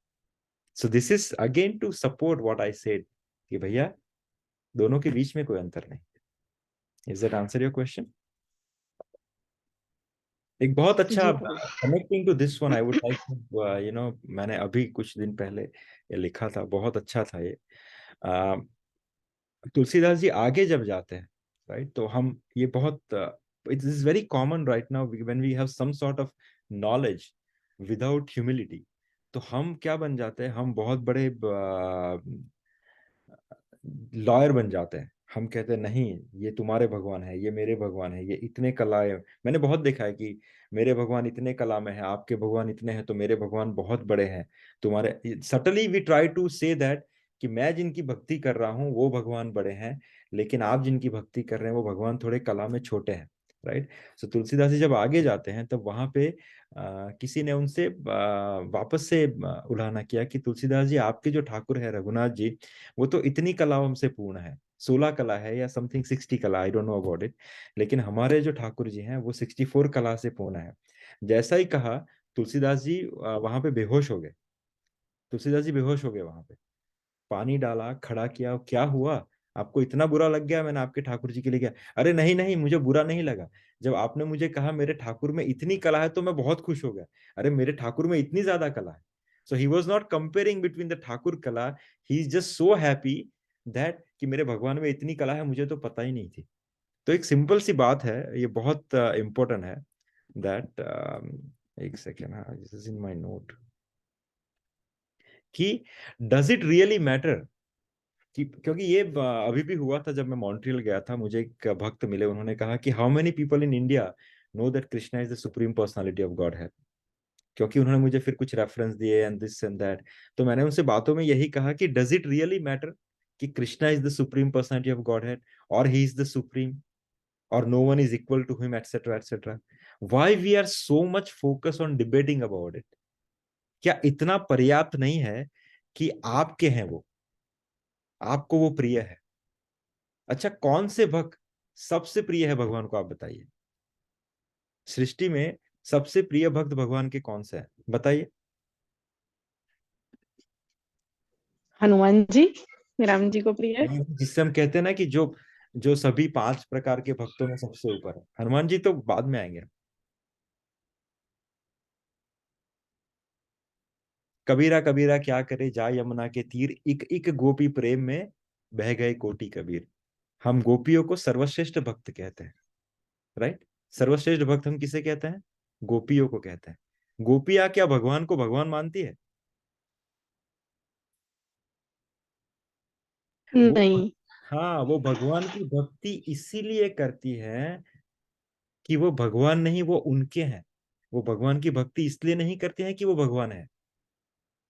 A: So this is again to support what I said कि भैया दोनों के बीच में कोई अंतर नहीं। Is that answer your question? एक बहुत अच्छा
D: जी प्रभु।
A: Connecting to this one I would like मैंने अभी कुछ दिन पहले ये लिखा था, बहुत अच्छा था ये। तुलसीदास जी आगे जब जाते हैं, राइट, तो हम ये बहुत it is very common right now when we have some sort of knowledge without humility, तो हम क्या बन जाते हैं, हम बहुत बड़े लॉयर बन जाते हैं। हम कहते हैं नहीं ये तुम्हारे भगवान है, ये मेरे भगवान है, ये इतने कला है। मैंने बहुत देखा है कि मेरे भगवान इतने कला में है, आपके भगवान इतने हैं, तो मेरे भगवान बहुत बड़े हैं। तुम्हारे subtly we try to say that कि मैं जिनकी भक्ति कर रहा हूँ वो भगवान बड़े हैं, लेकिन आप जिनकी भक्ति कर रहे हैं वो भगवान थोड़े कला में छोटे हैं, राइट। सो तुलसीदास जी जब आगे जाते हैं तब वहां पे किसी ने उनसे वापस से उल्हाना किया कि तुलसीदास जी आपके जो ठाकुर है रघुनाथ जी, वो तो इतनी कलाओं हमसे पूर्ण है, 16 कला है या समथिंग 60 कला, I don't know about it, लेकिन हमारे जो ठाकुर जी हैं वो 64 कला से पूर्ण है। जैसा ही कहा तुलसीदास जी वहां पे बेहोश हो गए। तुलसीदास जी बेहोश हो गए वहां पे। पानी डाला, खड़ा किया, क्या हुआ, आपको इतना बुरा लग गया मैंने आपके ठाकुर जी के लिए किया? अरे नहीं नहीं, मुझे बुरा नहीं लगा, जब आपने मुझे कहा मेरे ठाकुर में इतनी कला है तो मैं बहुत खुश हो गया। अरे मेरे ठाकुर में इतनी ज्यादा कला है। So he was not comparing between the Thakur kala, he is just so happy that कि मेरे भगवान में इतनी कला है, मुझे तो पता ही नहीं थी। तो एक सिंपल सी बात है, ये बहुत इंपॉर्टेंट है दैट एक सेकेंड, हाँ this is in my note, कि डज इट रियली मैटर कि, क्योंकि ये अभी भी हुआ था जब मैं मॉन्ट्रियल गया था, मुझे एक भक्त मिले, उन्होंने कहा कि how many people in India know that Krishna is the supreme personality of God है। क्योंकि उन्होंने मुझे फिर कुछ रेफरेंस दिए एंड दिस एंड दैट, तो मैंने उनसे बातों में यही कहा कि डज इट रियली मैटर कि Krishna is the supreme personality of God है, और ही इज द सुप्रीम, और no one is equal to him, et cetera et cetera. Why we are so much focus on debating about it? क्या इतना पर्याप्त नहीं है कि आपके हैं वो, आपको वो प्रिय है? अच्छा कौन से भक्त सबसे प्रिय है भगवान को, आप बताइए। सृष्टि में सबसे प्रिय भक्त भगवान के कौन से हैं, बताइए।
D: हनुमान जी राम जी को प्रिय है।
A: जिससे हम कहते हैं ना कि जो जो सभी 5 प्रकार के भक्तों में सबसे ऊपर है। हनुमान जी तो बाद में आएंगे। कबीरा कबीरा क्या करे जा यमुना के तीर, इक इक गोपी प्रेम में बह गए कोटि कबीर। हम गोपियों को सर्वश्रेष्ठ भक्त कहते हैं, राइट। सर्वश्रेष्ठ भक्त हम किसे कहते हैं? गोपियों को कहते हैं। गोपियां क्या भगवान को भगवान मानती है? वो,
D: नहीं।
A: हाँ, वो भगवान की भक्ति इसीलिए करती है कि वो भगवान नहीं, वो उनके हैं। वो भगवान की भक्ति इसलिए नहीं करते हैं कि वो भगवान है,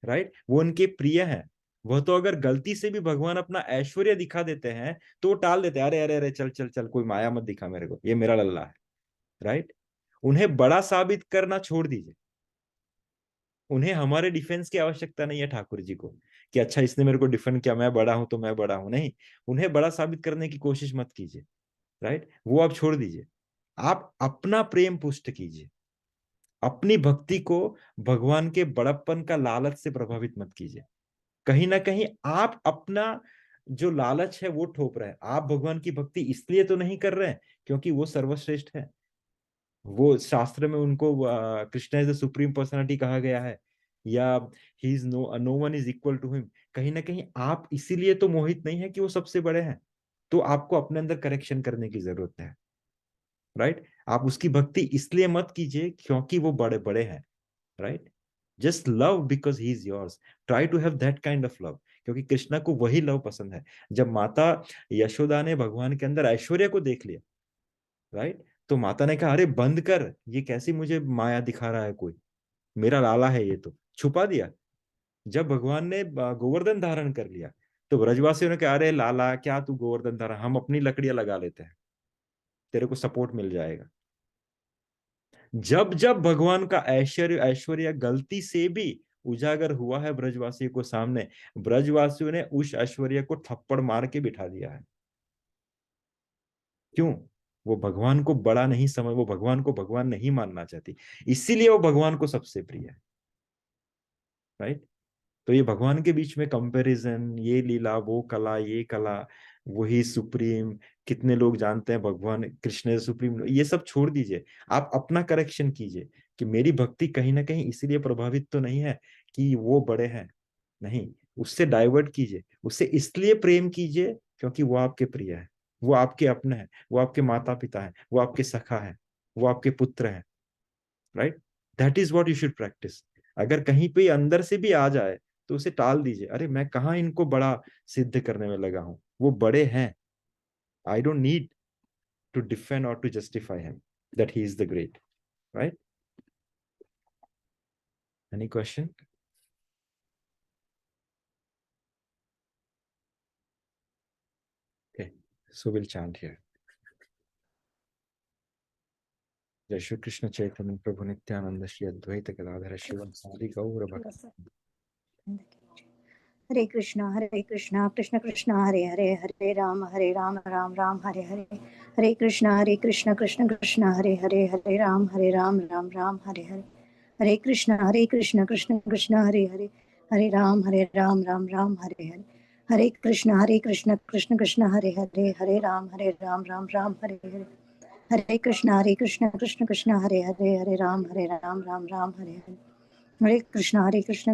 A: राइट, वो उनके प्रिय हैं। वह तो अगर गलती से भी भगवान अपना ऐश्वर्य दिखा देते हैं तो वो टाल देते हैं, अरे अरे अरे चल चल चल, कोई माया मत दिखा मेरे को, ये मेरा लल्ला है, राइट। उन्हें बड़ा साबित करना छोड़ दीजिए। उन्हें हमारे डिफेंस की आवश्यकता नहीं है ठाकुर जी को, कि अच्छा इसने मेरे को डिफेंड किया, मैं बड़ा हूं तो मैं बड़ा हूं, नहीं। उन्हें बड़ा साबित करने की कोशिश मत कीजिए, राइट, वो आप छोड़ दीजिए। आप अपना प्रेम पुष्ट कीजिए, अपनी भक्ति को भगवान के बड़प्पन का लालच से प्रभावित मत कीजिए। कहीं ना कहीं आप अपना जो लालच है वो ठोप रहे हैं। आप भगवान की भक्ति इसलिए तो नहीं कर रहे हैं क्योंकि वो सर्वश्रेष्ठ है, वो शास्त्र में उनको Krishna is the supreme personality कहा गया है, या he is no one is equal to him. कहीं ना कहीं आप इसीलिए तो मोहित नहीं है कि वो सबसे बड़े हैं। तो आपको अपने अंदर करेक्शन करने की जरूरत है, राइट। आप उसकी भक्ति इसलिए मत कीजिए क्योंकि वो बड़े बड़े हैं, right. Just love because he is yours, try to have that kind of love, क्योंकि कृष्णा को वही लव पसंद है। जब माता यशोदा ने भगवान के अंदर ऐश्वर्य को देख लिया, राइट, तो माता ने कहा अरे बंद कर, ये कैसी मुझे माया दिखा रहा है कोई, मेरा लाला है ये, तो छुपा दिया। जब भगवान ने गोवर्धन धारण कर लिया तो ब्रजवासियों ने कहा, अरे लाला क्या तू गोवर्धन धारण, हम अपनी लकड़ियां लगा लेते हैं, तेरे को सपोर्ट मिल जाएगा। जब जब भगवान का ऐश्वर्य ऐश्वर्य गलती से भी उजागर हुआ है ब्रजवासियों को सामने, ब्रजवासियों ने उस ऐश्वर्य को थप्पड़ मार के बिठा दिया है। क्यों? वो भगवान को बड़ा नहीं समझ, वो भगवान को भगवान नहीं मानना चाहती, इसीलिए वो भगवान को सबसे प्रिय है। राइट? तो ये भगवान के बीच में कंपैरिजन, ये लीला वो कला ये कला, वही सुप्रीम, कितने लोग जानते हैं भगवान कृष्ण सुप्रीम, ये सब छोड़ दीजिए। आप अपना करेक्शन कीजिए कि मेरी भक्ति कहीं ना कहीं इसलिए प्रभावित तो नहीं है कि वो बड़े हैं, नहीं, उससे डाइवर्ट कीजिए, उससे इसलिए प्रेम कीजिए क्योंकि वो आपके प्रिय है, वो आपके अपने हैं, वो आपके माता पिता हैं, वो आपके सखा है, वो आपके पुत्र हैं। Right? That is what you should practice. अगर कहीं पे अंदर से भी आ जाए तो उसे टाल दीजिए, अरे मैं कहाँ इनको बड़ा सिद्ध करने में लगा हूं, वो बड़े हैं, I don't need to defend और to justify him that he is the great. Right? Any question? Okay, so we'll chant here. जय श्री कृष्ण चैतन्य प्रभु नित्यानंद श्री अद्वैत गदाधर शिवासादि गौर भक्त।
E: हरे कृष्णा कृष्ण कृष्ण हरे हरे, हरे राम राम राम हरे हरे, हरे कृष्ण कृष्ण कृष्ण हरे हरे, हरे राम राम राम हरे हरे, हरे कृष्ण कृष्ण कृष्ण हरे हरे, हरे राम राम राम हरे हरे, हरे कृष्ण कृष्ण कृष्ण हरे हरे, हरे राम राम हरे हरे, हरे कृष्ण कृष्ण हरे हरे, हरे राम राम हरे हरे, हरे कृष्ण कृष्ण हरे हरे, हरे राम राम हरे हरे, हरे कृष्ण कृष्ण हरे हरे, हरे राम राम हरे हरे, हरे कृष्ण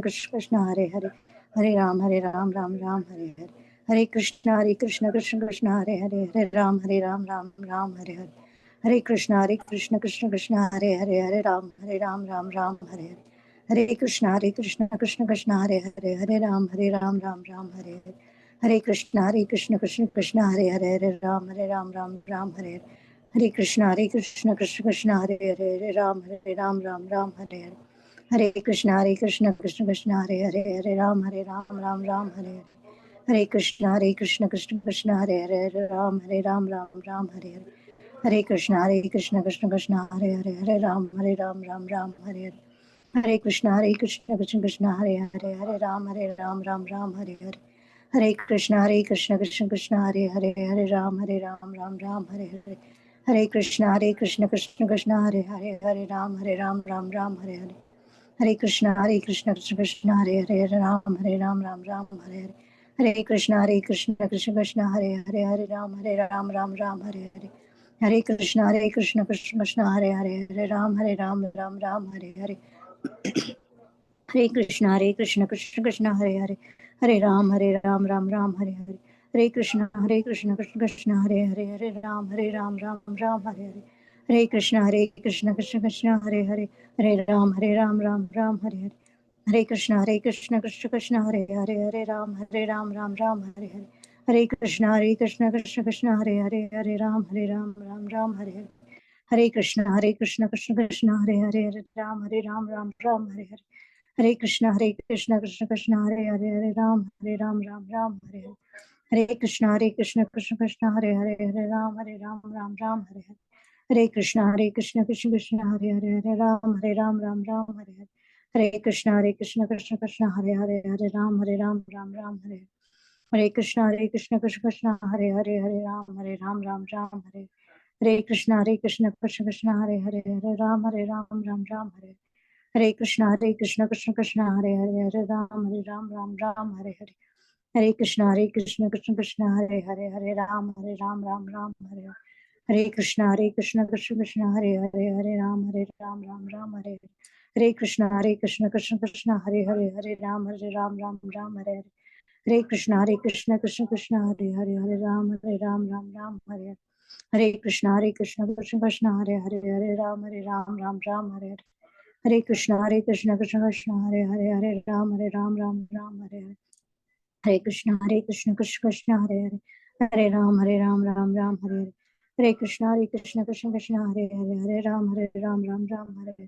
E: कृष्ण हरे हरे, हरे राम राम हरे हरे, हरे कृष्ण कृष्ण हरे हरे, हरे राम राम हरे हरे, हरे कृष्ण कृष्ण हरे हरे, हरे राम राम हरे हरे, हरे कृष्ण कृष्ण हरे हरे, हरे राम राम हरे हरे, हरे कृष्ण कृष्ण हरे हरे, हरे राम राम हरे हरे, हरे कृष्ण कृष्ण हरे हरे, हरे राम राम हरे हरे, हरे कृष्ण कृष्ण हरे हरे, हरे राम राम हरे हरे, हरे कृष्ण कृष्ण हरे हरे, हरे राम राम हरे हरे, हरे कृष्ण कृष्ण हरे हरे, हरे राम राम हरे हरे, हरे कृष्ण कृष्ण हरे हरे, हरे राम राम हरे हरे, हरे कृष्ण कृष्ण हरे हरे, हरे राम राम हरे हरे, हरे कृष्ण कृष्ण हरे हरे, हरे राम राम हरे हरे, हरे कृष्ण कृष्ण हरे हरे, हरे राम राम हरे हरे, हरे कृष्ण कृष्ण हरे हरे, हरे राम राम हरे हरे, हरे कृष्ण कृष्ण हरे हरे, हरे राम राम हरे हरे, हरे कृष्ण कृष्ण हरे हरे, हरे राम राम हरे हरे, हरे कृष्ण कृष्ण हरे हरे, हरे राम राम हरे हरे, हरे कृष्ण कृष्ण हरे हरे, हरे राम राम हरे हरे, हरे कृष्ण कृष्ण हरे हरे, हरे राम राम हरे हरे, हरे कृष्ण कृष्ण हरे हरे, हरे राम राम हरे हरे, हरे कृष्ण कृष्ण हरे हरे, हरे राम राम हरे हरे, हरे कृष्ण कृष्ण हरे हरे, हरे राम राम हरे हरे, हरे कृष्ण कृष्ण हरे हरे, हरे राम राम हरे हरे, हरे कृष्ण कृष्ण हरे हरे, हरे राम राम हरे, हरे कृष्ण कृष्ण हरे हरे, हरे राम राम हरे, हरे कृष्ण कृष्ण हरे हरे, हरे राम हरे हरे, हरे कृष्ण कृष्ण हरे हरे, हरे राम राम हरे, हरे कृष्ण कृष्ण हरे हरे, हरे राम हरे हरे, हरे कृष्ण कृष्ण हरे हरे, हरे राम राम हरे हरे, हरे कृष्ण कृष्ण हरे हरे, हरे राम हरे हरे, हरे कृष्ण कृष्ण हरे हरे, हरे राम हरे हरे, हरे कृष्ण कृष्ण हरे हरे, हरे राम हरे हरे, हरे कृष्ण कृष्ण कृष्ण हरे हरे, हरे राम राम हरे हरे, हरे कृष्ण कृष्ण कृष्ण हरे हरे, हरे राम राम हरे हरे,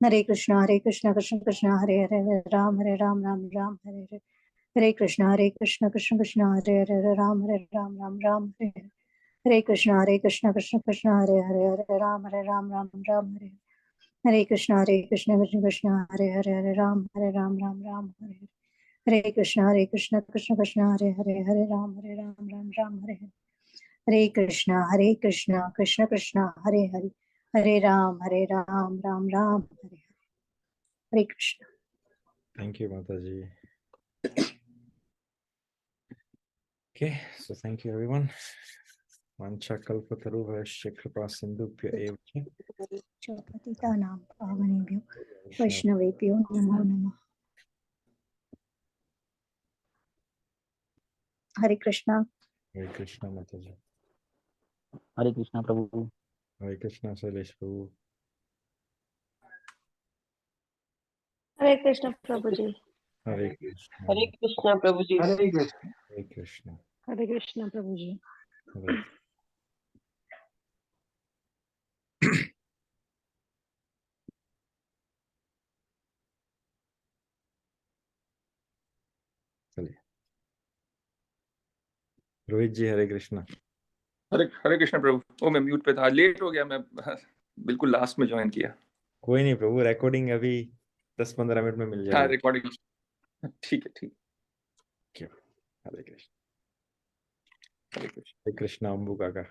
E: हरे Krishna Krishna Krishna Hare Hare Hare Ram Ram Ram Hare Hare Hare Krishna Krishna Krishna Hare Hare Hare Ram Ram Hare Hare Hare Krishna Krishna Krishna Hare Hare Hare Ram Ram Hare Hare Krishna Krishna Krishna Hare Hare Ram Ram Hare Hare Krishna Krishna Krishna Hare Hare Ram Ram Hare Hare Krishna Krishna Krishna Hare Hare Ram Ram Hare Hare Krishna.
A: Thank you, Mataji. Okay, so thank you everyone. Mancha kalpataruvasya kripa sindhubhya eva cha.
E: पतितानां पावनेभ्यो वैष्णवेभ्यो नमो नमः। हरे Krishna.
A: Hare Krishna Mataji.
B: हरे कृष्णा प्रभु।
A: Hare Krishna Shailesh Prabhu.
C: हरे कृष्ण प्रभु जी।
A: Hare Krishna.
F: हरे कृष्णा प्रभु जी।
A: Hare Krishna.
D: हरे कृष्ण प्रभु जी।
A: Hare चलिए रोहित जी हरे कृष्णा।
G: हरे हरे कृष्ण प्रभु। ओ मैं mute पे था, लेट हो गया, मैं बिल्कुल लास्ट में ज्वाइन किया।
A: कोई नहीं प्रभु, रिकॉर्डिंग अभी 10-15 मिनट में मिल
G: हाँ
A: जाएगी।
G: रिकॉर्डिंग ठीक है ठीक।
A: हरे कृष्ण।
G: हरे कृष्ण।
A: हरे कृष्ण अम्बू काका।